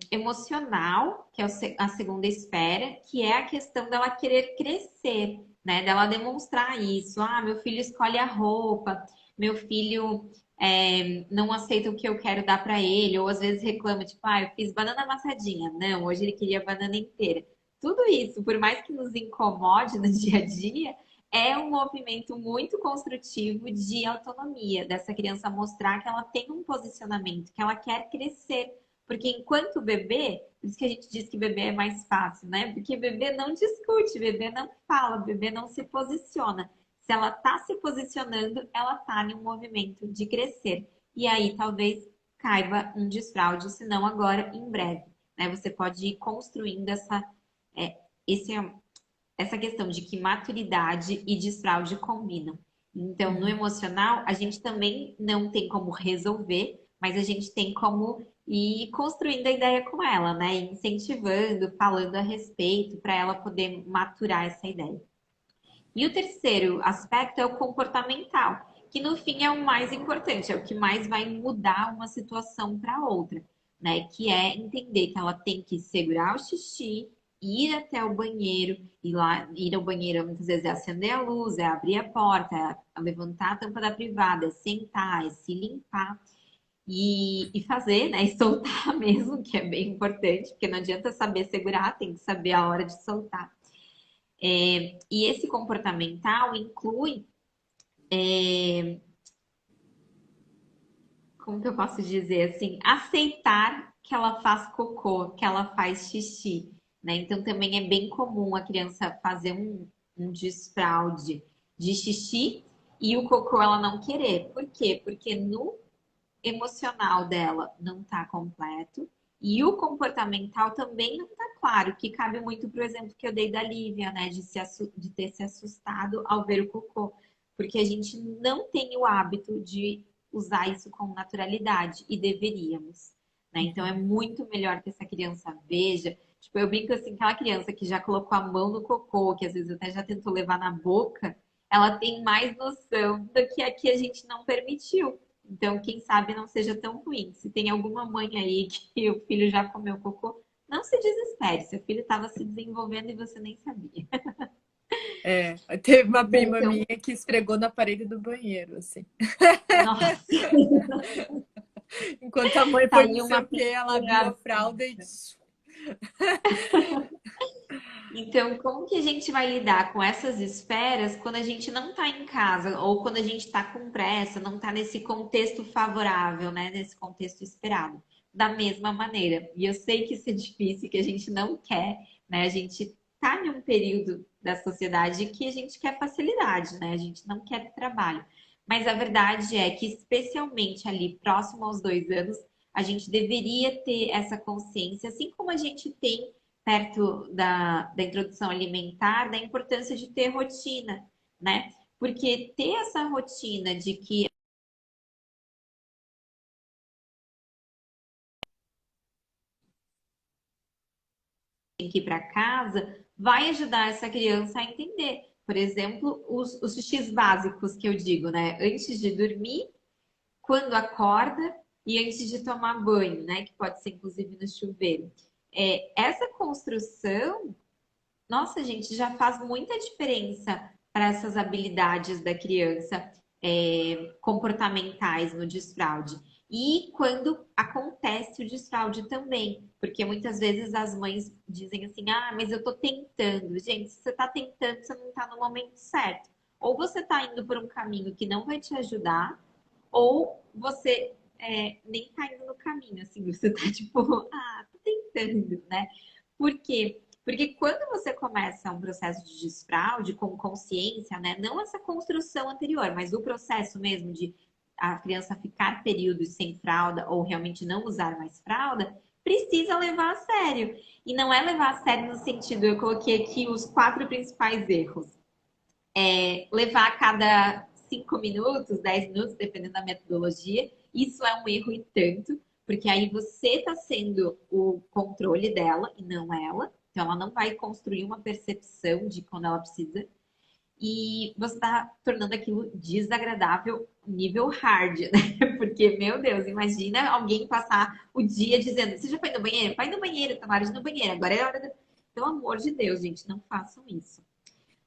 Emocional, que é a segunda esfera, que é a questão dela querer crescer, né? Dela demonstrar isso. Ah, meu filho escolhe a roupa, meu filho não aceita o que eu quero dar para ele, ou às vezes reclama, tipo, ah, eu fiz banana amassadinha. Não, hoje ele queria banana inteira. Tudo isso, por mais que nos incomode no dia a dia, é um movimento muito construtivo de autonomia, dessa criança mostrar que ela tem um posicionamento, que ela quer crescer. Porque enquanto bebê, por isso que a gente diz que bebê é mais fácil, né? Porque bebê não discute, bebê não fala, bebê não se posiciona. Se ela está se posicionando, ela está em um movimento de crescer. E aí talvez caiba um desfraude, se não agora, em breve. Né? Você pode ir construindo é, esse, essa questão de que maturidade e desfraude combinam. Então, no Uhum. emocional, a gente também não tem como resolver, mas a gente tem como ir construindo a ideia com ela, né? Incentivando, falando a respeito, para ela poder maturar essa ideia. E o terceiro aspecto é o comportamental, que no fim é o mais importante, é o que mais vai mudar uma situação para outra, né? Que é entender que ela tem que segurar o xixi, ir até o banheiro, ir ao banheiro muitas vezes é acender a luz, é abrir a porta, é levantar a tampa da privada, é sentar, é se limpar. E fazer, né? E soltar mesmo, que é bem importante, porque não adianta saber segurar, tem que saber a hora de soltar. E esse comportamental inclui, como que eu posso dizer assim, aceitar que ela faz cocô, que ela faz xixi, né? Então também é bem comum a criança fazer um desfraude de xixi e o cocô ela não querer. Por quê? Porque no emocional dela não está completo e o comportamental também não está claro, que cabe muito para o exemplo que eu dei da Lívia, né, de ter se assustado ao ver o cocô, porque a gente não tem o hábito de usar isso com naturalidade e deveríamos, né? Então é muito melhor que essa criança veja. Tipo, eu brinco assim, aquela criança que já colocou a mão no cocô, que às vezes até já tentou levar na boca, ela tem mais noção do que a que a gente não permitiu. Então, quem sabe não seja tão ruim. Se tem alguma mãe aí que o filho já comeu cocô, não se desespere. Seu filho estava se desenvolvendo e você nem sabia. É, teve uma Mas é, prima então, minha que esfregou na parede do banheiro, assim. nossa, Enquanto a mãe tá foi não aí sei uma o quê, ela abriu a pintura. fralda e... Então, como que a gente vai lidar com essas esferas quando a gente não está em casa ou quando a gente está com pressa, não está nesse contexto favorável, né? Nesse contexto esperado? Da mesma maneira. E eu sei que isso é difícil, que a gente não quer, né? A gente está em um período da sociedade que a gente quer facilidade, né? A gente não quer trabalho. Mas a verdade é que, especialmente ali próximo aos 2 anos, a gente deveria ter essa consciência, assim como a gente tem perto da introdução alimentar, da importância de ter rotina, né? Porque ter essa rotina de que tem que ir para casa vai ajudar essa criança a entender. Por exemplo, os xixis básicos que eu digo, né? Antes de dormir, quando acorda e antes de tomar banho, né? Que pode ser inclusive no chuveiro. Essa construção, nossa, gente, já faz muita diferença para essas habilidades da criança, comportamentais no desfraude. E quando acontece o desfraude também, porque muitas vezes as mães dizem assim: ah, mas eu tô tentando. Gente, se você tá tentando, você não tá no momento certo. Ou você tá indo por um caminho que não vai te ajudar, ou você nem tá indo no caminho, assim, você tá tipo, ah, tô tentando, né? Por quê? Porque quando você começa um processo de desfraude com consciência, né? Não essa construção anterior, mas o processo mesmo de a criança ficar períodos sem fralda ou realmente não usar mais fralda, precisa levar a sério. E não é levar a sério no sentido, eu coloquei aqui os 4 principais erros. Levar a cada 5 minutos, 10 minutos, dependendo da metodologia, isso é um erro e tanto, porque aí você está sendo o controle dela e não ela. Então, ela não vai construir uma percepção de quando ela precisa. E você está tornando aquilo desagradável nível hard, né? Porque, meu Deus, imagina alguém passar o dia dizendo: você já foi no banheiro? Vai no banheiro, tá na hora de ir no banheiro. Agora é hora. Pelo amor de Deus, gente, não façam isso.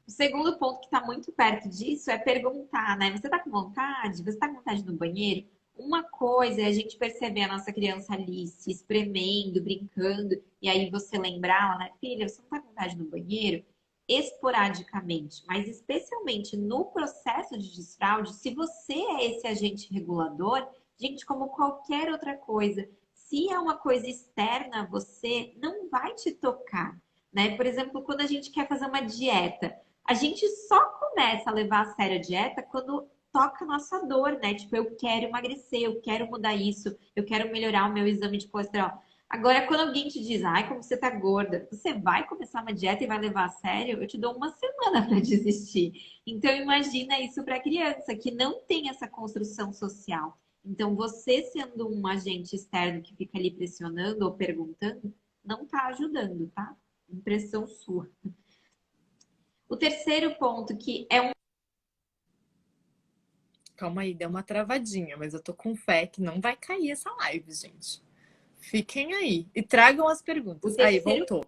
O segundo ponto que está muito perto disso é perguntar, né? Você está com vontade? Você está com vontade no banheiro? Uma coisa é a gente perceber a nossa criança ali se espremendo, brincando, e aí você lembrar, né? Filha, você não está com vontade no banheiro? Esporadicamente, mas especialmente no processo de desfraude, se você é esse agente regulador, gente, como qualquer outra coisa, se é uma coisa externa a você, não vai te tocar, né? Por exemplo, quando a gente quer fazer uma dieta, a gente só começa a levar a sério a dieta quando toca a nossa dor, né? Tipo, eu quero emagrecer, eu quero mudar isso, eu quero melhorar o meu exame de colesterol. Agora, quando alguém te diz, ai, como você tá gorda, você vai começar uma dieta e vai levar a sério? Eu te dou uma semana para desistir. Então, imagina isso para criança que não tem essa construção social. Então, você sendo um agente externo que fica ali pressionando ou perguntando, não tá ajudando, tá? Impressão sua. O terceiro ponto, que é um. Calma aí, deu uma travadinha, mas eu tô com fé que não vai cair essa live, gente. Fiquem aí e tragam as O perguntas. Aí, terceiro voltou.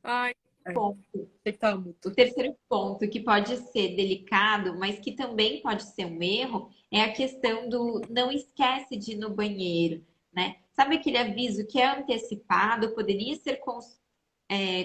Ai, ai, ponto. sei que tava O mudo. terceiro ponto que pode ser delicado, mas que também pode ser um erro, é a questão do não esquece de ir no banheiro, né? Sabe aquele aviso que é antecipado, poderia ser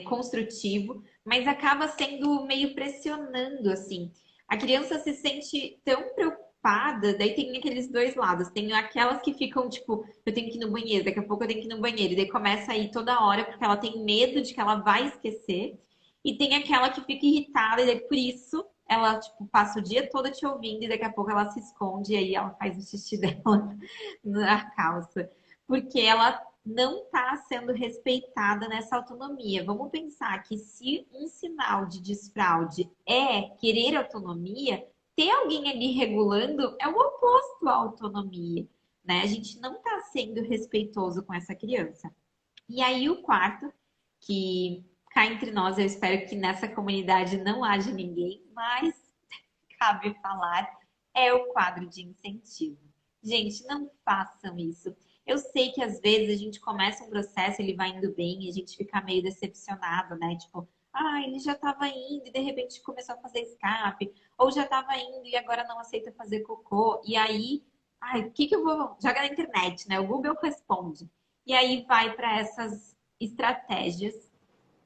construtivo, mas acaba sendo meio pressionando, assim. A criança se sente tão preocupada, daí tem aqueles dois lados. Tem aquelas que ficam, tipo, eu tenho que ir no banheiro, daqui a pouco eu tenho que ir no banheiro, e daí começa a ir toda hora porque ela tem medo de que ela vai esquecer. E tem aquela que fica irritada, e daí por isso ela, tipo, passa o dia todo te ouvindo, e daqui a pouco ela se esconde, e aí ela faz o xixi dela na calça. Porque ela não está sendo respeitada nessa autonomia. Vamos pensar que se um sinal de desfraude é querer autonomia, ter alguém ali regulando é o oposto à autonomia, né? A gente não está sendo respeitoso com essa criança. E aí o quarto, que cá entre nós, eu espero que nessa comunidade não haja ninguém, mas cabe falar, é o quadro de incentivo. Gente, não façam isso. Eu sei que às vezes a gente começa um processo, ele vai indo bem e a gente fica meio decepcionado, né? Tipo, ele já estava indo e de repente começou a fazer escape, ou já estava indo e agora não aceita fazer cocô. E aí, o que que eu vou. Joga na internet, né? O Google responde. E aí vai para essas estratégias,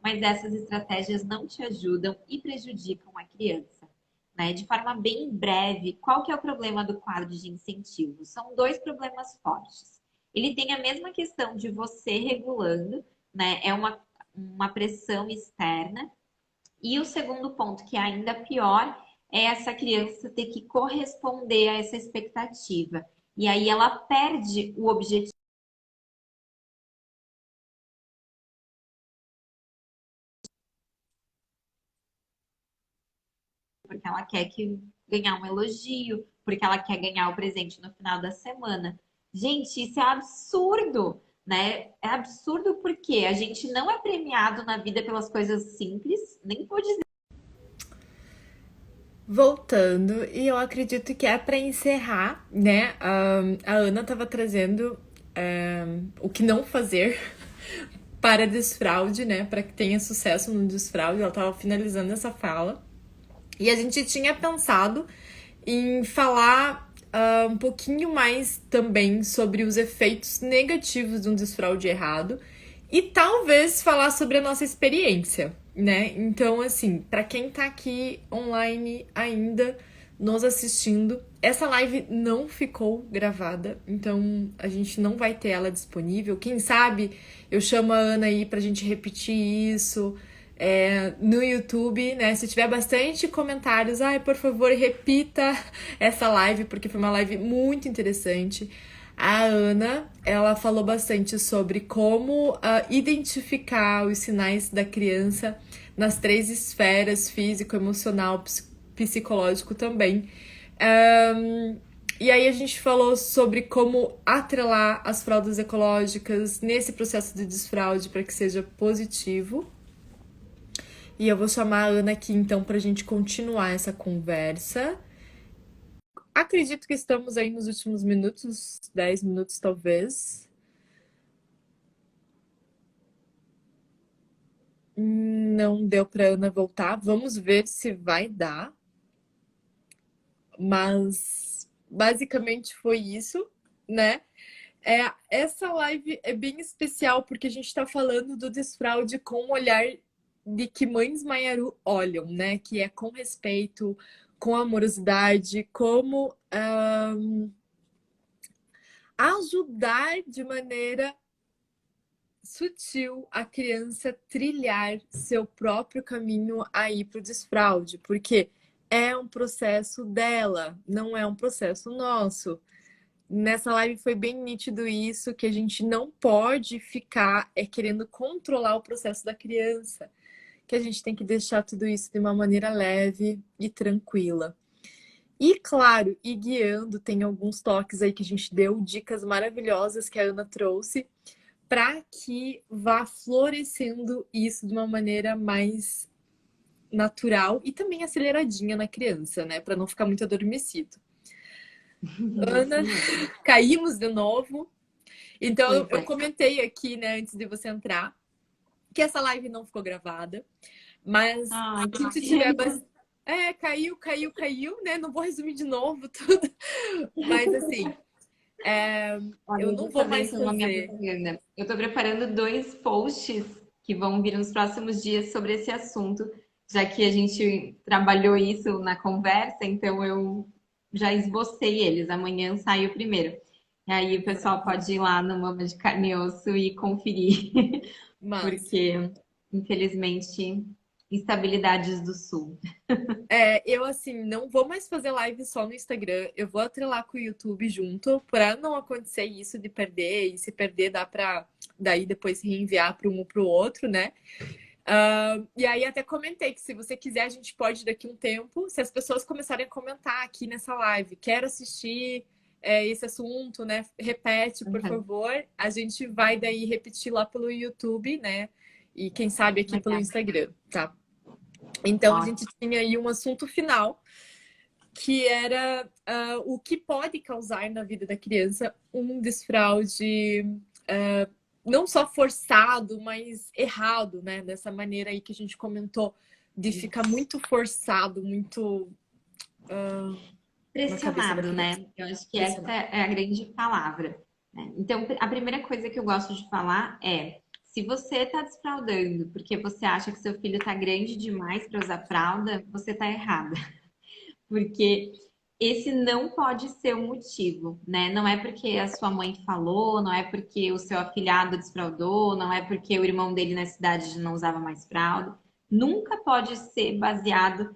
mas essas estratégias não te ajudam e prejudicam a criança. Né? De forma bem breve, qual que é o problema do quadro de incentivo? São dois problemas fortes. Ele tem a mesma questão de você regulando, né? É uma pressão externa. E o segundo ponto, que é ainda pior, é essa criança ter que corresponder a essa expectativa. E aí ela perde o objetivo porque ela quer ganhar um elogio, porque ela quer ganhar o presente no final da semana. Gente, isso é absurdo, né? É absurdo porque a gente não é premiado na vida pelas coisas simples, nem vou dizer. Voltando, e eu acredito que é para encerrar, né? A Ana estava trazendo o que não fazer para desfraude, né? Para que tenha sucesso no desfraude. Ela estava finalizando essa fala. E a gente tinha pensado em falar um pouquinho mais também sobre os efeitos negativos de um desfraude errado e talvez falar sobre a nossa experiência, né? Então, assim, para quem tá aqui online ainda nos assistindo, essa live não ficou gravada, então a gente não vai ter ela disponível. Quem sabe eu chamo a Ana aí pra gente repetir isso no YouTube, né? Se tiver bastante comentários, por favor, repita essa live, porque foi uma live muito interessante. A Ana, ela falou bastante sobre como identificar os sinais da criança nas três esferas, físico, emocional, psicológico também. E aí a gente falou sobre como atrelar as fraldas ecológicas nesse processo de desfraude para que seja positivo. E eu vou chamar a Ana aqui então para a gente continuar essa conversa. Acredito que estamos aí nos últimos minutos, 10 minutos talvez. Não deu para Ana voltar. Vamos ver se vai dar. Mas basicamente foi isso, né? Essa live é bem especial porque a gente está falando do desfraude com o olhar de que mães Maiaru olham, né? Que é com respeito, com amorosidade, como ajudar de maneira sutil a criança trilhar seu próprio caminho aí para o desfraude, porque é um processo dela, não é um processo nosso. Nessa live foi bem nítido isso, que a gente não pode ficar querendo controlar o processo da criança, que a gente tem que deixar tudo isso de uma maneira leve e tranquila. E claro, e guiando, tem alguns toques aí que a gente deu, dicas maravilhosas que a Ana trouxe, para que vá florescendo isso de uma maneira mais natural e também aceleradinha na criança, né? Para não ficar muito adormecido. Ana, caímos de novo. Então, eu comentei aqui, né, antes de você entrar, que essa live não ficou gravada, mas se tiver bastante. Caiu, né? Não vou resumir de novo tudo, mas assim, Olha, eu eu não vou vou fazer mais então a minha fazer. propaganda. Eu tô preparando dois posts que vão vir nos próximos dias sobre esse assunto, já que a gente trabalhou isso na conversa, então eu já esbocei eles. Amanhã sai o primeiro. E aí o pessoal pode ir lá no Mama de Carne e Osso e conferir, Mas, porque, infelizmente, instabilidades do Sul. eu assim, não vou mais fazer live só no Instagram, eu vou atrelar com o YouTube junto, pra não acontecer isso de perder, e se perder dá pra daí depois reenviar para um ou pro outro, né? E aí até comentei que se você quiser, a gente pode daqui um tempo, se as pessoas começarem a comentar aqui nessa live, quero assistir esse assunto, né? Repete, por Uhum. favor. A gente vai daí repetir lá pelo YouTube, né? E quem sabe aqui pelo Legal. Instagram, tá? Então a gente Ótimo. tinha aí um assunto final, que era o que pode causar na vida da criança um desfraude não só forçado, mas errado, né? Dessa maneira aí que a gente comentou, de ficar muito forçado, muito na cabeça da Pressionado, criança. né? Eu acho que essa Pressionado. é a grande palavra, né? Então, a primeira coisa que eu gosto de falar é: se você está desfraudando porque você acha que seu filho está grande demais para usar fralda, você está errada. Porque esse não pode ser o motivo, né? Não é porque a sua mãe falou, não é porque o seu afilhado desfraudou, não é porque o irmão dele na cidade não usava mais fralda. Nunca pode ser baseado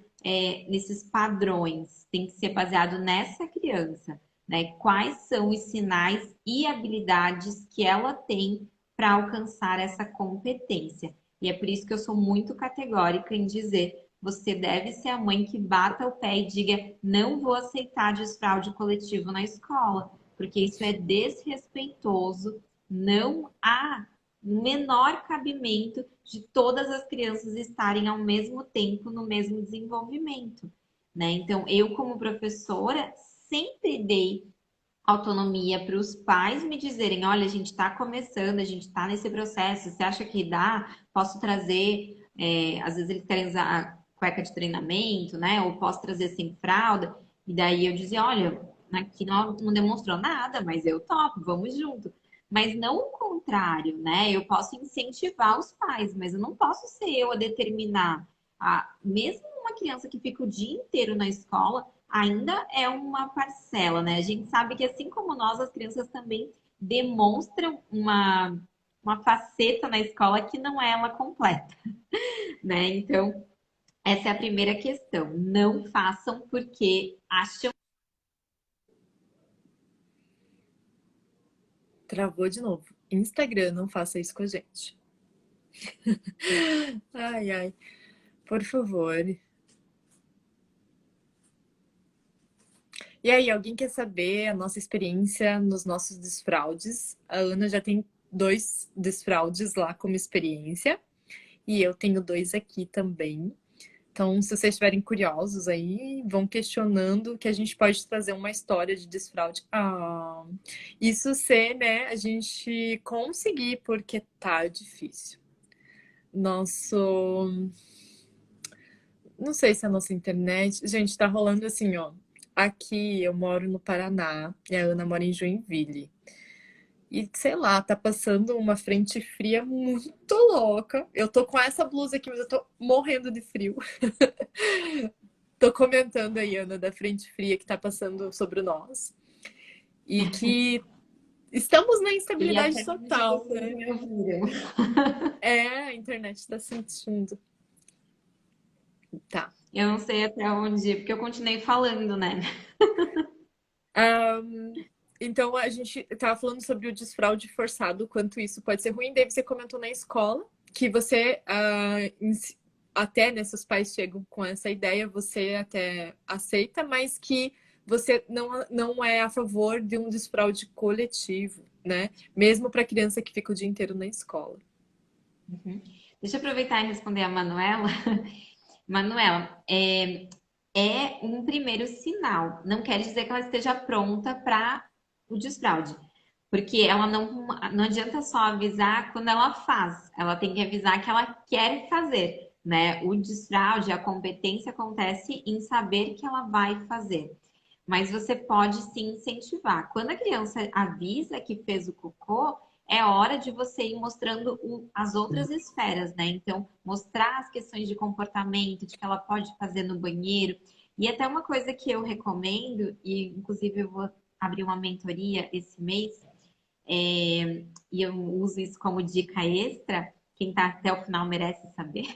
nesses padrões. Tem que ser baseado nessa criança, né? Quais são os sinais e habilidades que ela tem para alcançar essa competência. E é por isso que eu sou muito categórica em dizer: você deve ser a mãe que bata o pé e diga: não vou aceitar desfraude coletivo na escola, porque isso é desrespeitoso. Não há menor cabimento de todas as crianças estarem ao mesmo tempo no mesmo desenvolvimento, né? Então, eu como professora sempre dei autonomia para os pais me dizerem: olha, a gente está começando, a gente está nesse processo, você acha que dá? Posso trazer, às vezes eles querem usar cueca de treinamento, né? Ou posso trazer sem fralda. E daí eu dizia: olha, aqui não demonstrou nada, mas eu topo, vamos junto. Mas não o contrário, né? Eu posso incentivar os pais, mas eu não posso ser eu a determinar. Mesmo uma criança que fica o dia inteiro na escola, ainda é uma parcela, né? A gente sabe que, assim como nós, as crianças também demonstram uma faceta na escola que não é ela completa, né? Então, essa é a primeira questão. Não façam porque acham. Travou de novo. Instagram, não faça isso com a gente. Ai, ai. Por favor. E aí, alguém quer saber a nossa experiência nos nossos desfraudes? A Ana já tem 2 desfraudes lá como experiência. E eu tenho 2 aqui também. Então, se vocês estiverem curiosos aí, vão questionando que a gente pode trazer uma história de desfraude. Isso ser, né, a gente conseguir, porque tá difícil. Nosso. Não sei se é a nossa internet. Gente, tá rolando assim, ó. Aqui eu moro no Paraná e a Ana mora em Joinville. E sei lá, tá passando uma frente fria muito louca. Eu tô com essa blusa aqui, mas eu tô morrendo de frio. Tô comentando aí, Ana, da frente fria que tá passando sobre nós. E que estamos na E instabilidade até onde total, vocês né? me ouviram. A internet tá sentindo. Tá. Eu não sei até onde, porque eu continuei falando, né? Então a gente tava falando sobre o desfraude forçado, quanto isso pode ser ruim. Daí você comentou na escola que você até né, seus pais chegam com essa ideia, você até aceita, mas que você não é a favor de um desfraude coletivo, né? Mesmo para criança que fica o dia inteiro na escola. Uhum. Deixa eu aproveitar e responder a Manuela. Manuela, é um primeiro sinal. Não quer dizer que ela esteja pronta para o desfraude. Porque ela não adianta só avisar quando ela faz. Ela tem que avisar que ela quer fazer, né? O desfraude, a competência acontece em saber que ela vai fazer. Mas você pode sim incentivar. Quando a criança avisa que fez o cocô, é hora de você ir mostrando as outras esferas, né? Então, mostrar as questões de comportamento, de que ela pode fazer no banheiro. E até uma coisa que eu recomendo, e inclusive eu vou abrir uma mentoria esse mês, e eu uso isso como dica extra, quem tá até o final merece saber,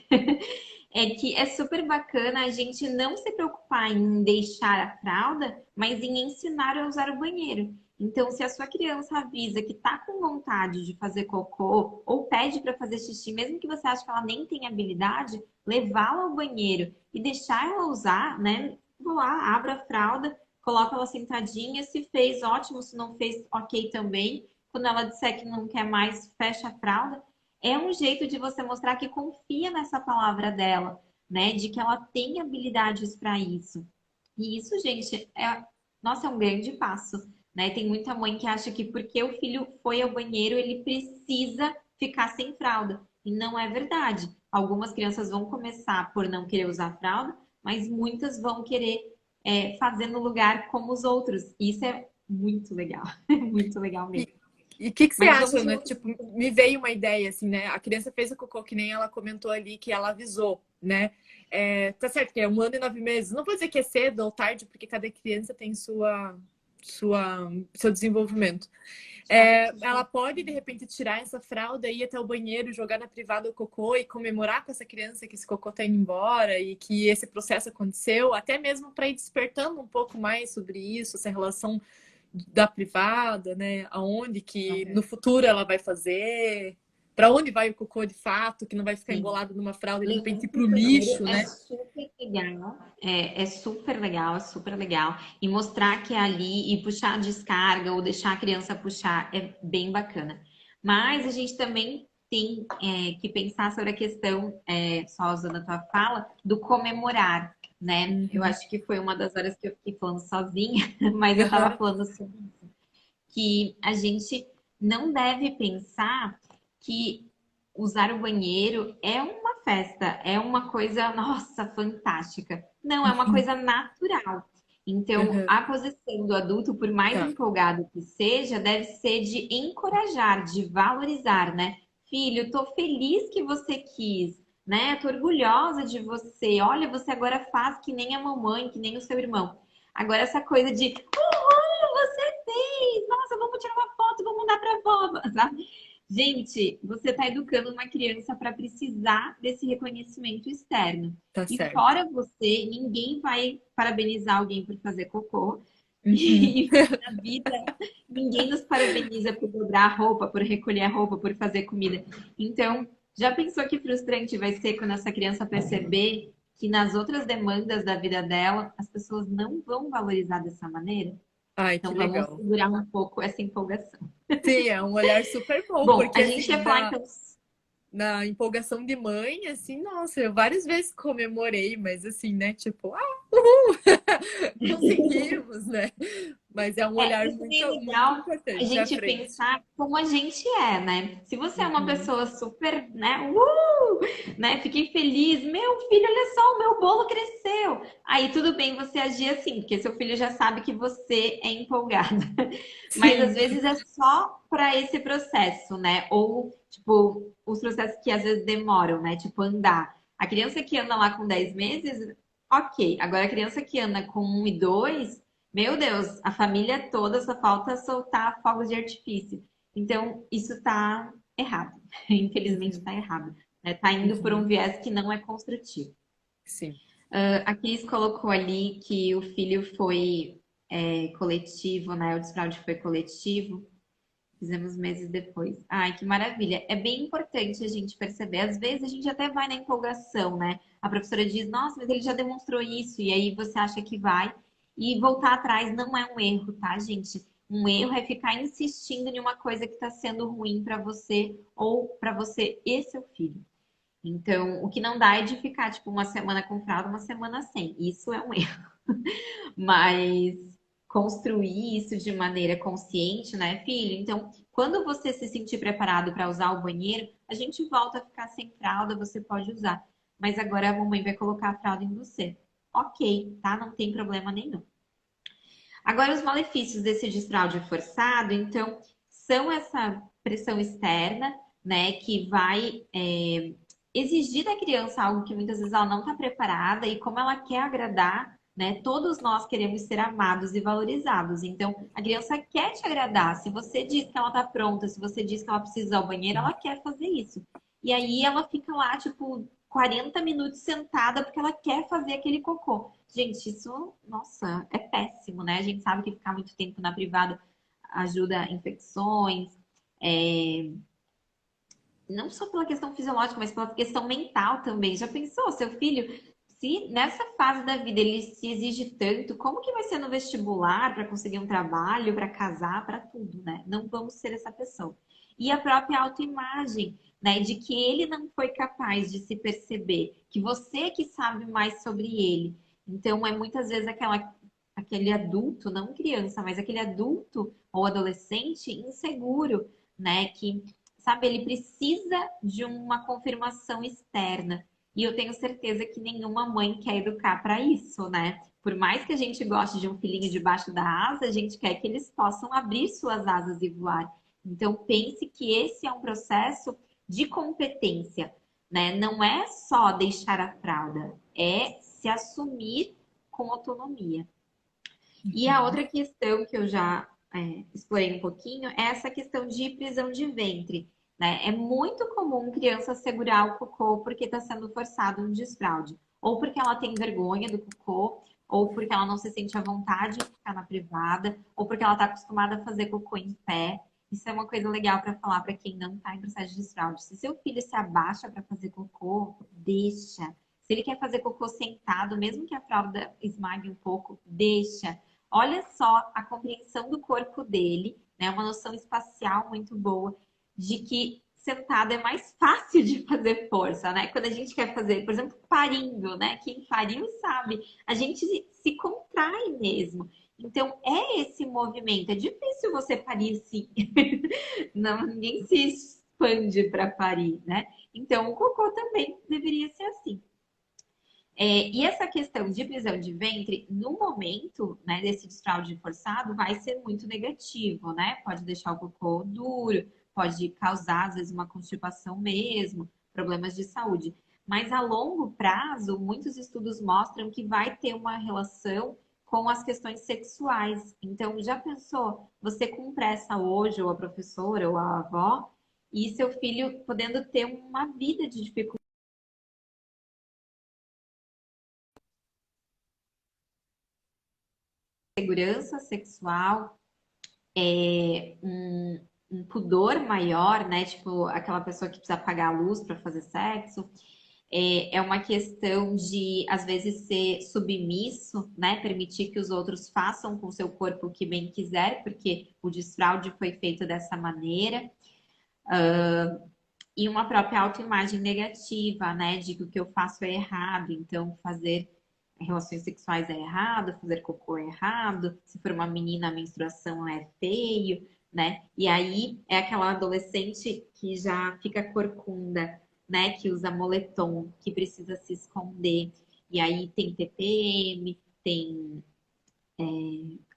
é que é super bacana a gente não se preocupar em deixar a fralda, mas em ensinar a usar o banheiro. Então, se a sua criança avisa que tá com vontade de fazer cocô ou pede para fazer xixi, mesmo que você ache que ela nem tem habilidade, levá-la ao banheiro e deixar ela usar, né? Vou lá, abra a fralda, coloca ela sentadinha, se fez, ótimo, se não fez, ok também. Quando ela disser que não quer mais, fecha a fralda. É um jeito de você mostrar que confia nessa palavra dela, né? De que ela tem habilidades para isso. E isso, gente, nossa, é um grande passo, né? Tem muita mãe que acha que porque o filho foi ao banheiro, ele precisa ficar sem fralda. E não é verdade. Algumas crianças vão começar por não querer usar fralda, mas muitas vão querer fazer no lugar como os outros. Isso é muito legal, muito legal mesmo. E o que você Mas acha, vamos né? lá. Tipo, me veio uma ideia, assim, né? A criança fez o cocô, que nem ela comentou ali, que ela avisou, né? Tá certo que é 1 ano e 9 meses. Não vou dizer que é cedo ou tarde, porque cada criança tem seu desenvolvimento. Ela pode, de repente, tirar essa fralda, ir até o banheiro, jogar na privada o cocô e comemorar com essa criança que esse cocô tá indo embora e que esse processo aconteceu, até mesmo para ir despertando um pouco mais sobre isso, essa relação da privada, né? Aonde que no futuro ela vai fazer, para onde vai o cocô de fato, que não vai ficar Sim. embolado numa fralda e de Levar repente ir pro pro banheiro lixo, é né? super legal. É super legal, é super legal. E mostrar que é ali e puxar a descarga ou deixar a criança puxar é bem bacana. Mas a gente também tem que pensar sobre a questão, só usando a tua fala, do comemorar, né? Eu Uhum. acho que foi uma das horas que eu fiquei falando sozinha, mas eu tava Uhum. falando sobre que a gente não deve pensar que usar o banheiro é uma festa, é uma coisa, nossa, fantástica. Não, é uma coisa natural. Então, Uhum. a posição do adulto, por mais Tá. empolgado que seja, deve ser de encorajar, de valorizar, né? Filho, tô feliz que você quis, né? Tô orgulhosa de você. Olha, você agora faz que nem a mamãe, que nem o seu irmão. Agora, essa coisa de, você fez! Nossa, vamos tirar uma foto, vamos dar pra vó, sabe? Gente, você está educando uma criança para precisar desse reconhecimento externo. Tá E certo. fora você, ninguém vai parabenizar alguém por fazer cocô. Uhum. E na vida, ninguém nos parabeniza por dobrar a roupa, por recolher a roupa, por fazer comida. Então, já pensou que frustrante vai ser quando essa criança perceber que nas outras demandas da vida dela, as pessoas não vão valorizar dessa maneira? Ai, que Então, vamos legal. segurar um pouco essa empolgação. Sim, é um olhar super bom, Bom, porque a gente assim, ia falar então. na empolgação de mãe, assim, nossa, eu várias vezes comemorei, mas assim, né, tipo, uhul, conseguimos, né? Mas é um olhar E também é muito, muito legal a importante à gente frente. pensar como a gente é, né? Se você é uma Uhum. pessoa super, né? Fiquei feliz, meu filho, olha só, o meu bolo cresceu. Aí tudo bem você agir assim, porque seu filho já sabe que você é empolgada. Mas às Sim, vezes é só para esse processo, né? Ou, tipo, os processos que às vezes demoram, né? Tipo, andar. A criança que anda lá com 10 meses, ok. Agora a criança que anda com 1 e 2. Meu Deus, a família toda só falta soltar fogos de artifício. Então, isso tá errado. Infelizmente, uhum. tá errado. Né? Tá indo por um Uhum. viés que não é construtivo. Sim. A Cris colocou ali que o filho foi coletivo, né? O desfraude foi coletivo. Fizemos meses depois. Ai, que maravilha. É bem importante a gente perceber. Às vezes a gente até vai na empolgação, né? A professora diz, nossa, mas ele já demonstrou isso. E aí você acha que vai. E voltar atrás não é um erro, tá, gente? Um erro é ficar insistindo em uma coisa que está sendo ruim para você ou para você e seu filho. Então, o que não dá é de ficar, tipo, uma semana com fralda, uma semana sem. Isso é um erro. Mas construir isso de maneira consciente, né, filho? Então, quando você se sentir preparado para usar o banheiro, a gente volta a ficar sem fralda, você pode usar. Mas agora a mamãe vai colocar a fralda em você. Ok, tá? Não tem problema nenhum. Agora, os malefícios desse desfraude forçado, então, são pressão externa, né, que vai exigir da criança algo que muitas vezes ela não está preparada e como ela quer agradar, né, todos nós queremos ser amados e valorizados. Então, a criança quer te agradar. Se você diz que ela está pronta, se você diz que ela precisa ir ao banheiro, ela quer fazer isso. E aí ela fica lá, tipo, 40 minutos sentada porque ela quer fazer aquele cocô. Gente, isso, nossa, é péssimo, né? A gente sabe que ficar muito tempo na privada ajuda infecções, é, não só pela questão fisiológica, mas pela questão mental também. Já pensou, seu filho, se nessa fase da vida ele se exige tanto, como que vai ser no vestibular para conseguir um trabalho, para casar, para tudo, né? Não vamos ser essa pessoa. E a própria autoimagem, né? De que ele não foi capaz de se perceber, que você é que sabe mais sobre ele. Então, é muitas vezes aquele adulto, não criança, mas aquele adulto ou adolescente inseguro, né? Que sabe, ele precisa de uma confirmação externa. E eu tenho certeza que nenhuma mãe quer educar para isso, né? Por mais que a gente goste de um filhinho debaixo da asa, a gente quer que eles possam abrir suas asas e voar. Então, pense que esse é um processo de competência, né? Não é só deixar a fralda, é se assumir com autonomia. E a outra questão que eu já explorei um pouquinho é essa questão de prisão de ventre. Né? É muito comum criança segurar o cocô porque está sendo forçado um desfraude. Ou porque ela tem vergonha do cocô, ou porque ela não se sente à vontade de ficar na privada, ou porque ela está acostumada a fazer cocô em pé. Isso é uma coisa legal para falar para quem não está em processo de desfraude. Se seu filho se abaixa para fazer cocô, deixa. Se ele quer fazer cocô sentado, mesmo que a fralda esmague um pouco, deixa. Olha só a compreensão do corpo dele, né? Uma noção espacial muito boa de que sentado é mais fácil de fazer força, né? Quando a gente quer fazer, por exemplo, parindo, né? Quem pariu sabe, a gente se contrai mesmo. Então, é esse movimento. É difícil você parir assim. Não, ninguém se expande para parir, né? Então, o cocô também deveria ser assim. E essa questão de prisão de ventre, no momento, né, desse desfraude forçado, vai ser muito negativo, né? Pode deixar o cocô duro, pode causar, às vezes, uma constipação mesmo, problemas de saúde. Mas a longo prazo, muitos estudos mostram que vai ter uma relação com as questões sexuais. Então, já pensou, você com pressa hoje, ou a professora, ou a avó, e seu filho podendo ter uma vida de dificuldade? Segurança sexual, um pudor maior, né? Tipo, aquela pessoa que precisa apagar a luz para fazer sexo. É uma questão de, às vezes, ser submisso, né? Permitir que os outros façam com o seu corpo o que bem quiser, porque o desfraude foi feito dessa maneira. E uma própria autoimagem negativa, né? De que o que eu faço é errado, então fazer relações sexuais é errado, fazer cocô é errado, se for uma menina, a menstruação é feio, né? E aí é aquela adolescente que já fica corcunda, né? Que usa moletom, que precisa se esconder. E aí tem TPM, tem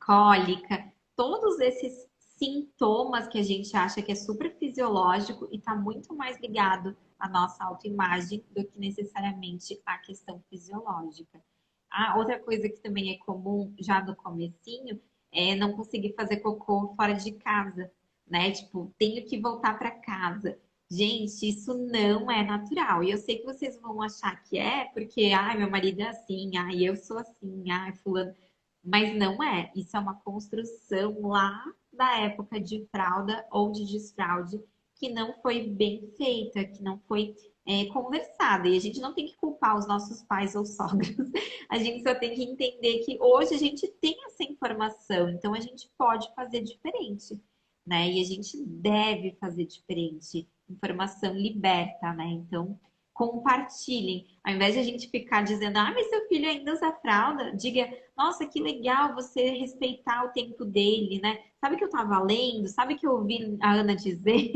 cólica, todos esses sintomas que a gente acha que é super fisiológico e está muito mais ligado à nossa autoimagem do que necessariamente à questão fisiológica. A outra coisa que também é comum já no comecinho é não conseguir fazer cocô fora de casa, né? Tipo, tenho que voltar para casa. Gente, isso não é natural. E eu sei que vocês vão achar que é, porque, ai, meu marido é assim, ai, eu sou assim, ai, fulano. Mas não é. Isso é uma construção lá da época de fralda ou de desfraude que não foi bem feita, que não foi conversada. E a gente não tem que culpar os nossos pais ou sogros. A gente só tem que entender que hoje a gente tem essa informação, então a gente pode fazer diferente, né? E a gente deve fazer diferente. Informação liberta, né? Então, compartilhem. Ao invés de a gente ficar dizendo, ah, mas seu filho ainda usa fralda, diga, nossa, que legal você respeitar o tempo dele, né? Sabe que eu tava lendo? Sabe que eu ouvi a Ana dizer?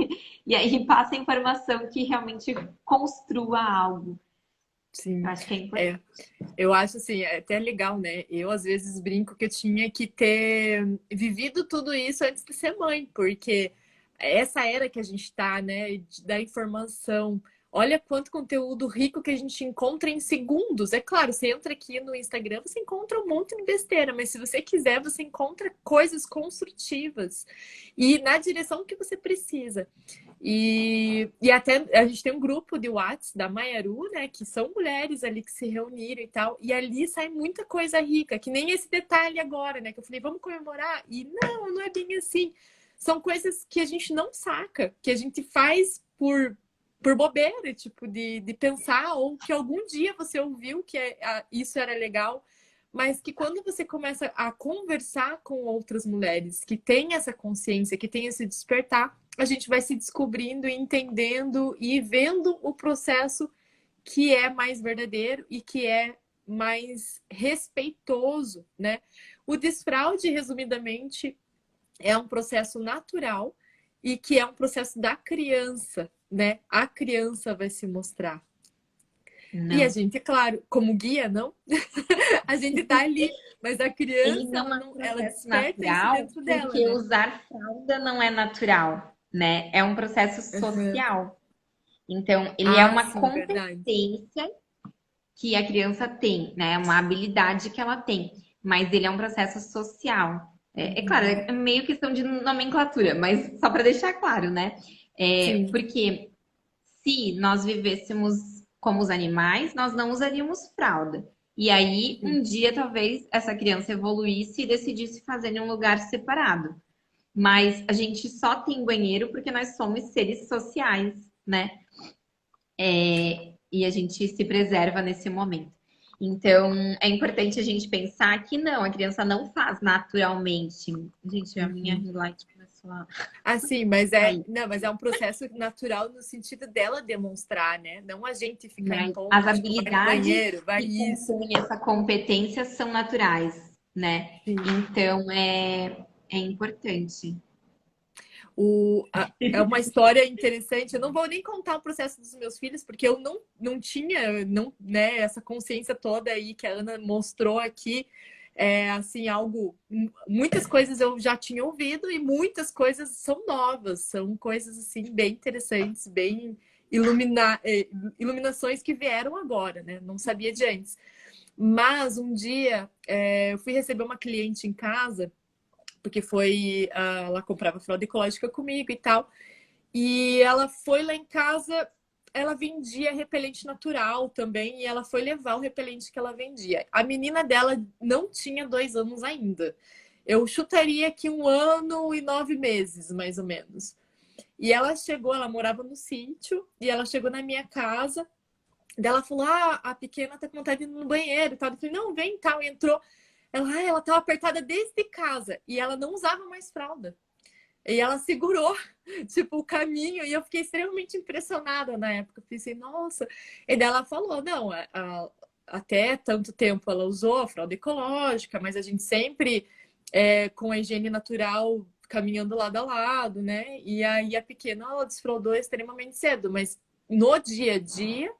E aí passa a informação que realmente construa algo. Eu Sim, acho que é importante. é. Eu acho assim, é até legal, né? Eu às vezes brinco que eu tinha que ter vivido tudo isso antes de ser mãe, porque essa era que a gente está, né, da informação. Olha quanto conteúdo rico que a gente encontra em segundos. É claro, você entra aqui no Instagram, você encontra um monte de besteira, mas se você quiser, você encontra coisas construtivas e na direção que você precisa. E até a gente tem um grupo de WhatsApp da Maiaru, né? Que são mulheres ali que se reuniram e tal. E ali sai muita coisa rica, que nem esse detalhe agora, né? Que eu falei, vamos comemorar. E não, não é bem assim. São coisas que a gente não saca, que a gente faz por bobeira, tipo, de pensar, ou que algum dia você ouviu que isso era legal, mas que quando você começa a conversar com outras mulheres que têm essa consciência, que têm esse despertar, a gente vai se descobrindo e entendendo e vendo o processo que é mais verdadeiro e que é mais respeitoso, né? O desfraude, resumidamente, é um processo natural e que é um processo da criança, né? A criança vai se mostrar. E a Não. gente, claro, como guia, não? A gente tá ali, mas a Ele criança, não ela é um não, ela processo desperta isso natural, dentro dela, porque né? usar fralda não é natural, né? É um processo Uhum. social. Então, ele é Ah, uma sim, verdade. competência que a criança tem, né? Uma habilidade que ela tem, mas ele é um processo social. É claro, Uhum. é meio questão de nomenclatura, mas só para deixar claro, né? Sim. Porque se nós vivêssemos como os animais, nós não usaríamos fralda. E aí, Sim. um dia, talvez essa criança evoluísse e decidisse fazer em um lugar separado. Mas a gente só tem banheiro porque nós somos seres sociais, né? E a gente se preserva nesse momento. Então, é importante a gente pensar que não, a criança não faz naturalmente. Gente, a minha Uhum. ring light começou a Assim, cair. não, mas é um processo natural no sentido dela demonstrar, né? Não a gente ficar Mas as impondo, tipo, vai no habilidades banheiro, vai que isso. compõem essa competência são naturais, né? Sim. Então, é importante. É uma história interessante. Eu não vou nem contar o processo dos meus filhos, porque eu não tinha, não, né, essa consciência toda aí que a Ana mostrou aqui. É assim, algo. Muitas coisas eu já tinha ouvido e muitas coisas são novas, são coisas assim bem interessantes, bem iluminações que vieram agora, né? Não sabia de antes. Mas um dia eu fui receber uma cliente em casa porque ela comprava fralda ecológica comigo e tal. E ela foi lá em casa, ela vendia repelente natural também, e ela foi levar o repelente que ela vendia. A menina dela não tinha 2 anos ainda. Eu chutaria que 1 ano e 9 meses, mais ou menos. E ela chegou, ela morava no sítio, e ela chegou na minha casa. Daí ela falou: Ah, a pequena tá com vontade de ir no banheiro e tal. Eu falei: Não, vem e tal. E entrou. Ela tava apertada desde casa e ela não usava mais fralda. E ela segurou, tipo, o caminho, e eu fiquei extremamente impressionada na época. Eu pensei, nossa. E daí ela falou, não, até tanto tempo ela usou a fralda ecológica, mas a gente sempre com a higiene natural caminhando lado a lado, né? E aí a pequena, ela desfraldou extremamente cedo, mas no dia a dia,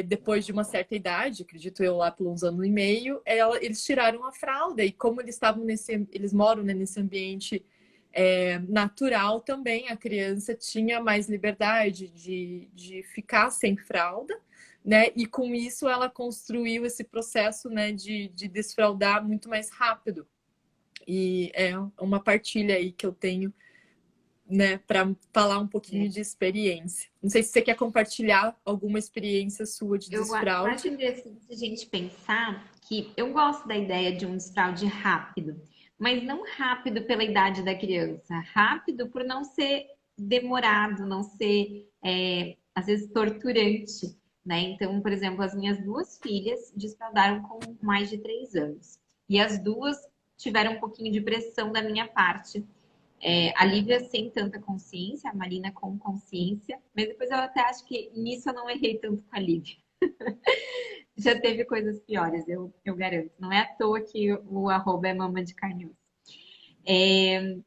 depois de uma certa idade, acredito eu lá por uns anos e meio, eles tiraram a fralda, e como eles moram, né, nesse ambiente natural também, a criança tinha mais liberdade de ficar sem fralda, né? E com isso ela construiu esse processo, né, de desfraldar muito mais rápido. E é uma partilha aí que eu tenho, né, para falar um pouquinho de experiência. Não sei se você quer compartilhar alguma experiência sua de Eu acho desfraude. interessante a gente pensar que eu gosto da ideia de um desfraude rápido, mas não rápido pela idade da criança, rápido por não ser demorado, não ser, às vezes, torturante, né? Então, por exemplo, as minhas duas filhas desfraldaram com mais de 3 anos. E as duas tiveram um pouquinho de pressão da minha parte. A Lívia sem tanta consciência, a Marina com consciência, mas depois eu até acho que nisso eu não errei tanto com a Lívia. Já teve coisas piores, eu garanto. Não é à toa que o arroba é mama de carne e osso.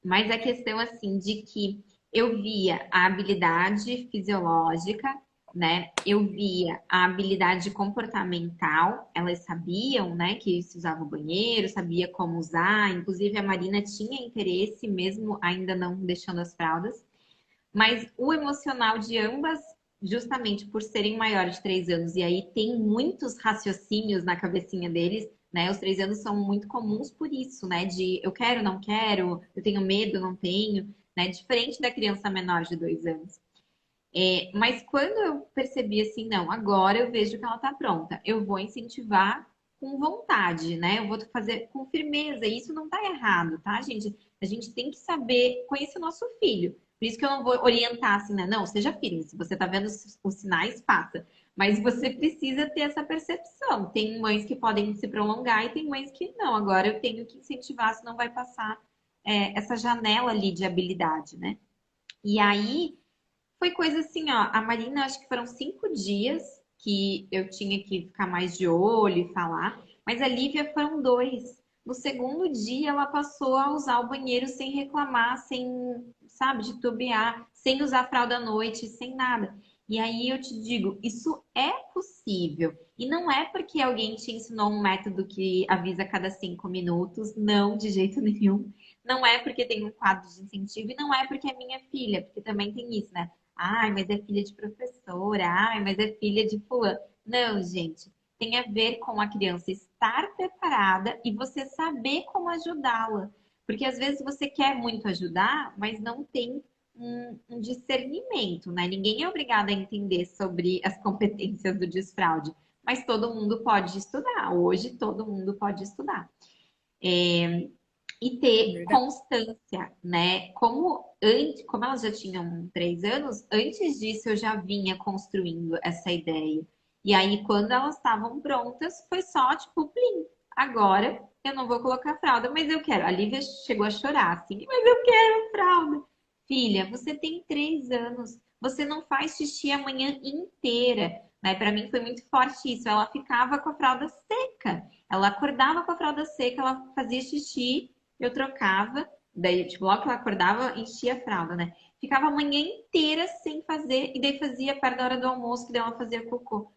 Mas a questão, assim, de que eu via a habilidade fisiológica né? Eu via a habilidade comportamental, elas sabiam, né, que se usava o banheiro, sabia como usar, inclusive a Marina tinha interesse, mesmo ainda não deixando as fraldas, mas o emocional de ambas, justamente por serem maiores de 3 anos, e aí tem muitos raciocínios na cabecinha deles, né? Os 3 anos são muito comuns por isso, né? De eu quero, não quero, eu tenho medo, não tenho, né? Diferente da criança menor de 2 anos. Mas quando eu percebi assim, não, agora eu vejo que ela está pronta, eu vou incentivar com vontade, né? Eu vou fazer com firmeza, e isso não está errado, tá, gente? A gente tem que saber conhecer o nosso filho. Por isso que eu não vou orientar assim, né? Não, seja firme. Se você está vendo os sinais, faça. Mas você precisa ter essa percepção. Tem mães que podem se prolongar e tem mães que não. Agora eu tenho que incentivar, senão vai passar essa janela ali de habilidade, né? E aí foi coisa assim, ó. A Marina, acho que foram 5 dias que eu tinha que ficar mais de olho e falar, mas a Lívia foram 2. No segundo dia, ela passou a usar o banheiro sem reclamar, sem, sabe, titubear, sem usar fralda à noite, sem nada. E aí eu te digo, isso é possível. E não é porque alguém te ensinou um método que avisa a cada 5 minutos, não, de jeito nenhum. Não é porque tem um quadro de incentivo e não é porque é minha filha, porque também tem isso, né? Ai, mas é filha de professora. Ai, mas é filha de fulano. Não, gente. Tem a ver com a criança estar preparada e você saber como ajudá-la. Porque às vezes você quer muito ajudar, mas não tem um discernimento, né? Ninguém é obrigado a entender sobre as competências do desfraude, mas todo mundo pode estudar. Hoje todo mundo pode estudar. E ter Verdade. constância, né? Como elas já tinham 3 anos, antes disso eu já vinha construindo essa ideia. E aí, quando elas estavam prontas, foi só tipo, plim, agora eu não vou colocar fralda, mas eu quero. A Lívia chegou a chorar assim, mas eu quero fralda. Filha, você tem 3 anos, você não faz xixi a manhã inteira, né? Para mim foi muito forte isso. Ela ficava com a fralda seca. Ela acordava com a fralda seca, ela fazia xixi, eu trocava, daí, tipo, logo que ela acordava, enchia a fralda, né? Ficava a manhã inteira sem fazer, e daí fazia perto da hora do almoço, que daí ela fazia cocô.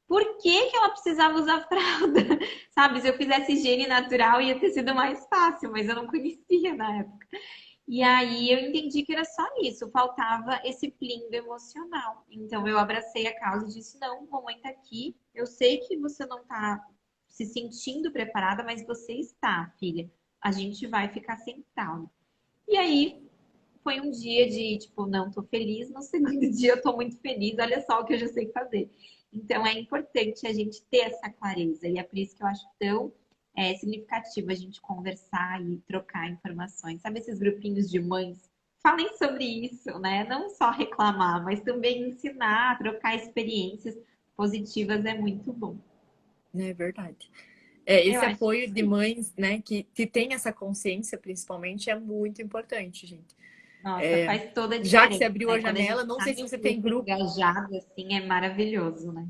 Por que que ela precisava usar fralda? Sabe, se eu fizesse higiene natural ia ter sido mais fácil, mas eu não conhecia na época. E aí eu entendi que era só isso, faltava esse plingo emocional. Então eu abracei a causa e disse: não, mamãe tá aqui. Eu sei que você não tá se sentindo preparada, mas você está, filha. A gente vai ficar sem fralda. E aí foi um dia de tipo, não tô feliz. No segundo dia eu tô muito feliz. Olha só o que eu já sei fazer. Então é importante a gente ter essa clareza. E é por isso que eu acho tão significativo a gente conversar e trocar informações. Sabe esses grupinhos de mães? Falem sobre isso, né? Não só reclamar, mas também ensinar, trocar experiências positivas é muito bom. É verdade. Eu Esse acho que apoio de sim. mães, né, que tem essa consciência, principalmente, é muito importante, gente. Nossa, faz toda a Já que você diferença, abriu né? a Quando a janela, gente não tá sei se num você tem grupo grupo, engajado, assim, é maravilhoso, né?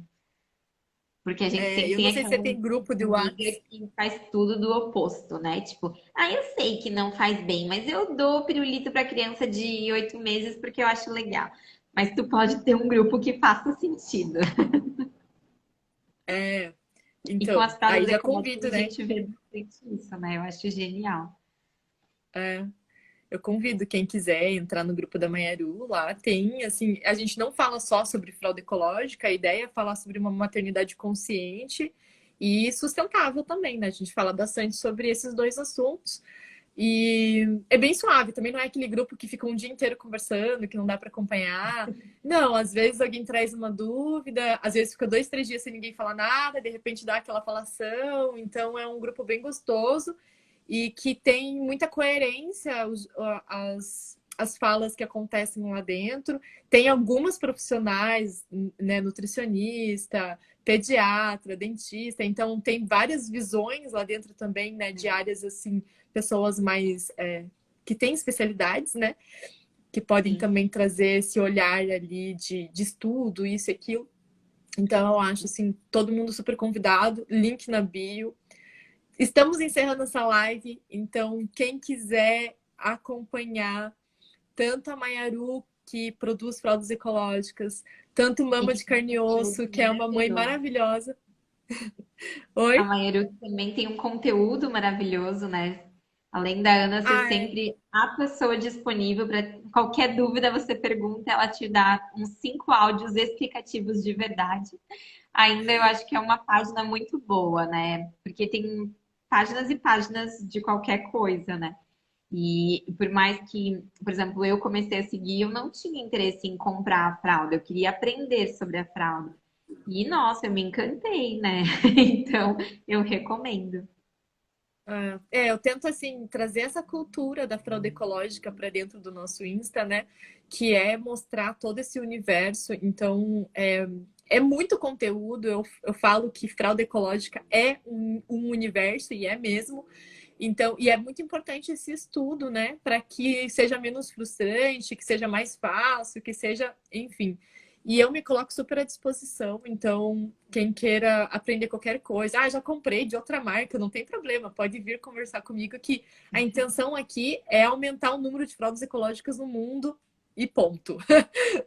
Porque a gente sempre eu tem não sei se você aquela tem grupo de amiga WhatsApp. que faz tudo do oposto, né? Tipo, eu sei que não faz bem, mas eu dou pirulito para criança de 8 meses porque eu acho legal. Mas tu pode ter um grupo que faça sentido. E com Então, as aí fraldas já ecológicas convido, a né? gente vê bastante isso, né? Eu acho genial. É, eu convido quem quiser entrar no grupo da Manharu. Lá tem, assim, a gente não fala só sobre fralda ecológica, a ideia é falar sobre uma maternidade consciente e sustentável também, né? A gente fala bastante sobre esses dois assuntos. E é bem suave, também não é aquele grupo que fica um dia inteiro conversando, que não dá para acompanhar. Não, às vezes alguém traz uma dúvida, às vezes fica 2, 3 dias sem ninguém falar nada, de repente dá aquela falação. Então é um grupo bem gostoso e que tem muita coerência as falas que acontecem lá dentro. Tem algumas profissionais, né, nutricionista, pediatra, dentista, então tem várias visões lá dentro também, né, de áreas assim, pessoas mais que têm especialidades, né, que podem Sim. também trazer esse olhar ali de estudo, isso e aquilo. Então eu acho assim, todo mundo super convidado, link na bio. Estamos encerrando essa live, então quem quiser acompanhar tanto a Mayaru, que produz fraldas ecológicas, Tanto Mama E de Carne e Osso, que é uma mãe maravilhoso. maravilhosa. A Oi? Maieru também tem um conteúdo maravilhoso, né? Além da Ana ser Ai, sempre a pessoa disponível para qualquer dúvida você pergunta, ela te dá uns 5 áudios explicativos de verdade. Ainda eu acho que é uma página muito boa, né? Porque tem páginas e páginas de qualquer coisa, né? E por mais que, por exemplo, eu comecei a seguir, eu não tinha interesse em comprar a fralda, eu queria aprender sobre a fralda. E nossa, eu me encantei, né? Então, eu recomendo. eu tento assim trazer essa cultura da fralda ecológica para dentro do nosso Insta, né? Que é mostrar todo esse universo. Então, é muito conteúdo. Eu falo que fralda ecológica é um universo e é mesmo. Então, e é muito importante esse estudo, né? Para que seja menos frustrante, que seja mais fácil, que seja, enfim. E eu me coloco super à disposição. Então, quem queira aprender qualquer coisa, já comprei de outra marca, não tem problema, pode vir conversar comigo que a intenção aqui é aumentar o número de fraldas ecológicas no mundo e ponto.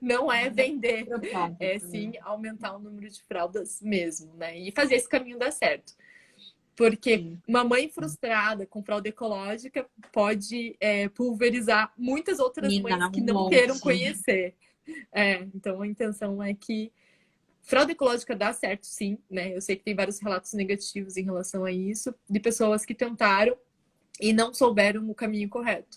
Não é vender, é Propósito, né? sim aumentar o número de fraldas mesmo, né? E fazer esse caminho dar certo. Porque Sim. uma mãe frustrada com fralda ecológica pode pulverizar muitas outras mães Minar que um não queiram monte. conhecer. Então a intenção é que fraude ecológica dá certo, sim, né? Eu sei que tem vários relatos negativos em relação a isso, de pessoas que tentaram e não souberam o caminho correto.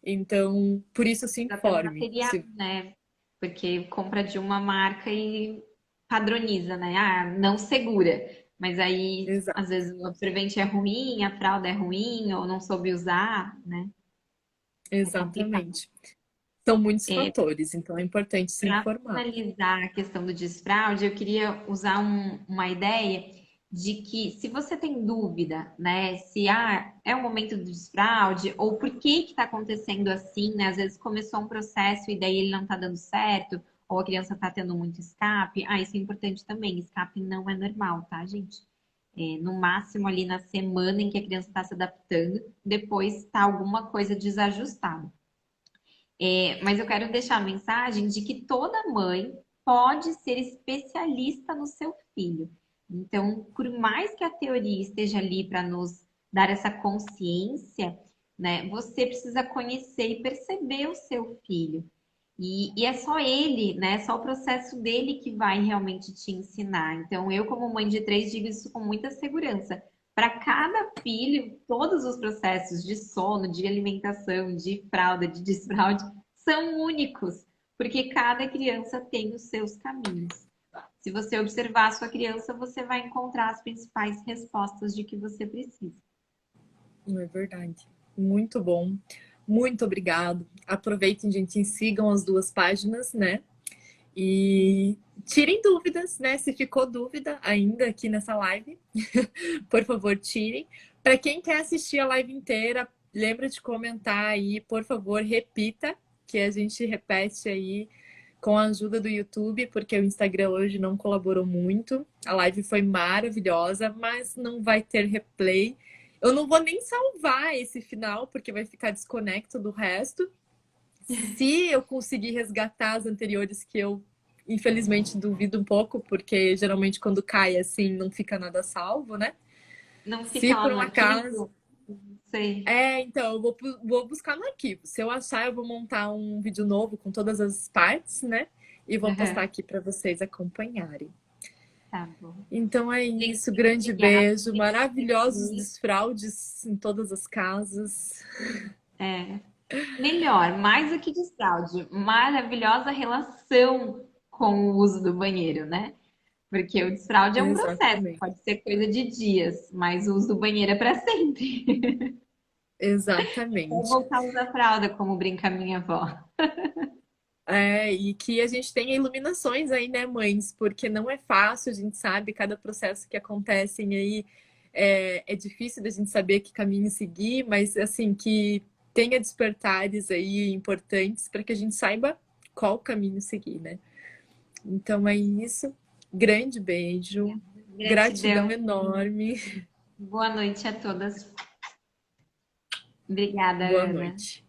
Então, por isso se Até no informe. material, né? Porque compra de uma marca e padroniza, né? Ah, não segura. Mas aí, às Exato, vezes, o absorvente é ruim, a fralda é ruim, ou não soube usar, né? É complicado. exatamente. São muitos fatores, então é importante se Para informar. finalizar a questão do desfraude, eu queria usar uma ideia de que se você tem dúvida, né, se é o momento do desfraude ou por que está acontecendo assim, né? Às vezes começou um processo e daí ele não está dando certo, ou a criança está tendo muito escape. Isso é importante também. Escape não é normal, tá, gente? No máximo ali na semana em que a criança está se adaptando, depois está alguma coisa desajustada. Mas eu quero deixar a mensagem de que toda mãe pode ser especialista no seu filho. Então, por mais que a teoria esteja ali para nos dar essa consciência, né, você precisa conhecer e perceber o seu filho. E é só ele, né? Só o processo dele que vai realmente te ensinar. Então, eu, como mãe de três, digo isso com muita segurança. Para cada filho, todos os processos de sono, de alimentação, de fralda, de desfraude, são únicos, porque cada criança tem os seus caminhos. Se você observar a sua criança, você vai encontrar as principais respostas de que você precisa. Não é verdade. Muito bom. Muito obrigado. Aproveitem, gente, e sigam as duas páginas, né? E tirem dúvidas, né? Se ficou dúvida ainda aqui nessa live, por favor, tirem. Para quem quer assistir a live inteira, lembra de comentar aí, por favor, repita, que a gente repete aí com a ajuda do YouTube, porque o Instagram hoje não colaborou muito. A live foi maravilhosa, mas não vai ter replay. Eu não vou nem salvar esse final, porque vai ficar desconecto do resto. Se eu conseguir resgatar as anteriores, que eu infelizmente duvido um pouco, porque geralmente quando cai assim não fica nada salvo, né? Não Se fica lá por no um acaso. arquivo? Sei. Então, vou buscar no arquivo. Se eu achar, eu vou montar um vídeo novo com todas as partes, né? E vou postar Uhum. aqui para vocês acompanharem. Tá bom. Então é Gente, isso, muito grande obrigada beijo, por estar maravilhosos aqui. desfraudes em todas as casas. É, melhor, mais do que desfraude, maravilhosa relação com o uso do banheiro, né? Porque o desfraude é um processo, Exatamente, pode ser coisa de dias, mas o uso do banheiro é para sempre. Vou exatamente. voltar a usar fralda, como brinca a minha avó. E que a gente tenha iluminações aí, né, mães? Porque não é fácil, a gente sabe, cada processo que acontece aí é difícil da gente saber que caminho seguir, mas assim, que tenha despertares aí importantes para que a gente saiba qual caminho seguir, né? Então é isso. Grande beijo, gratidão Gratidão. enorme. Boa noite a todas. Obrigada, Boa Ana. noite.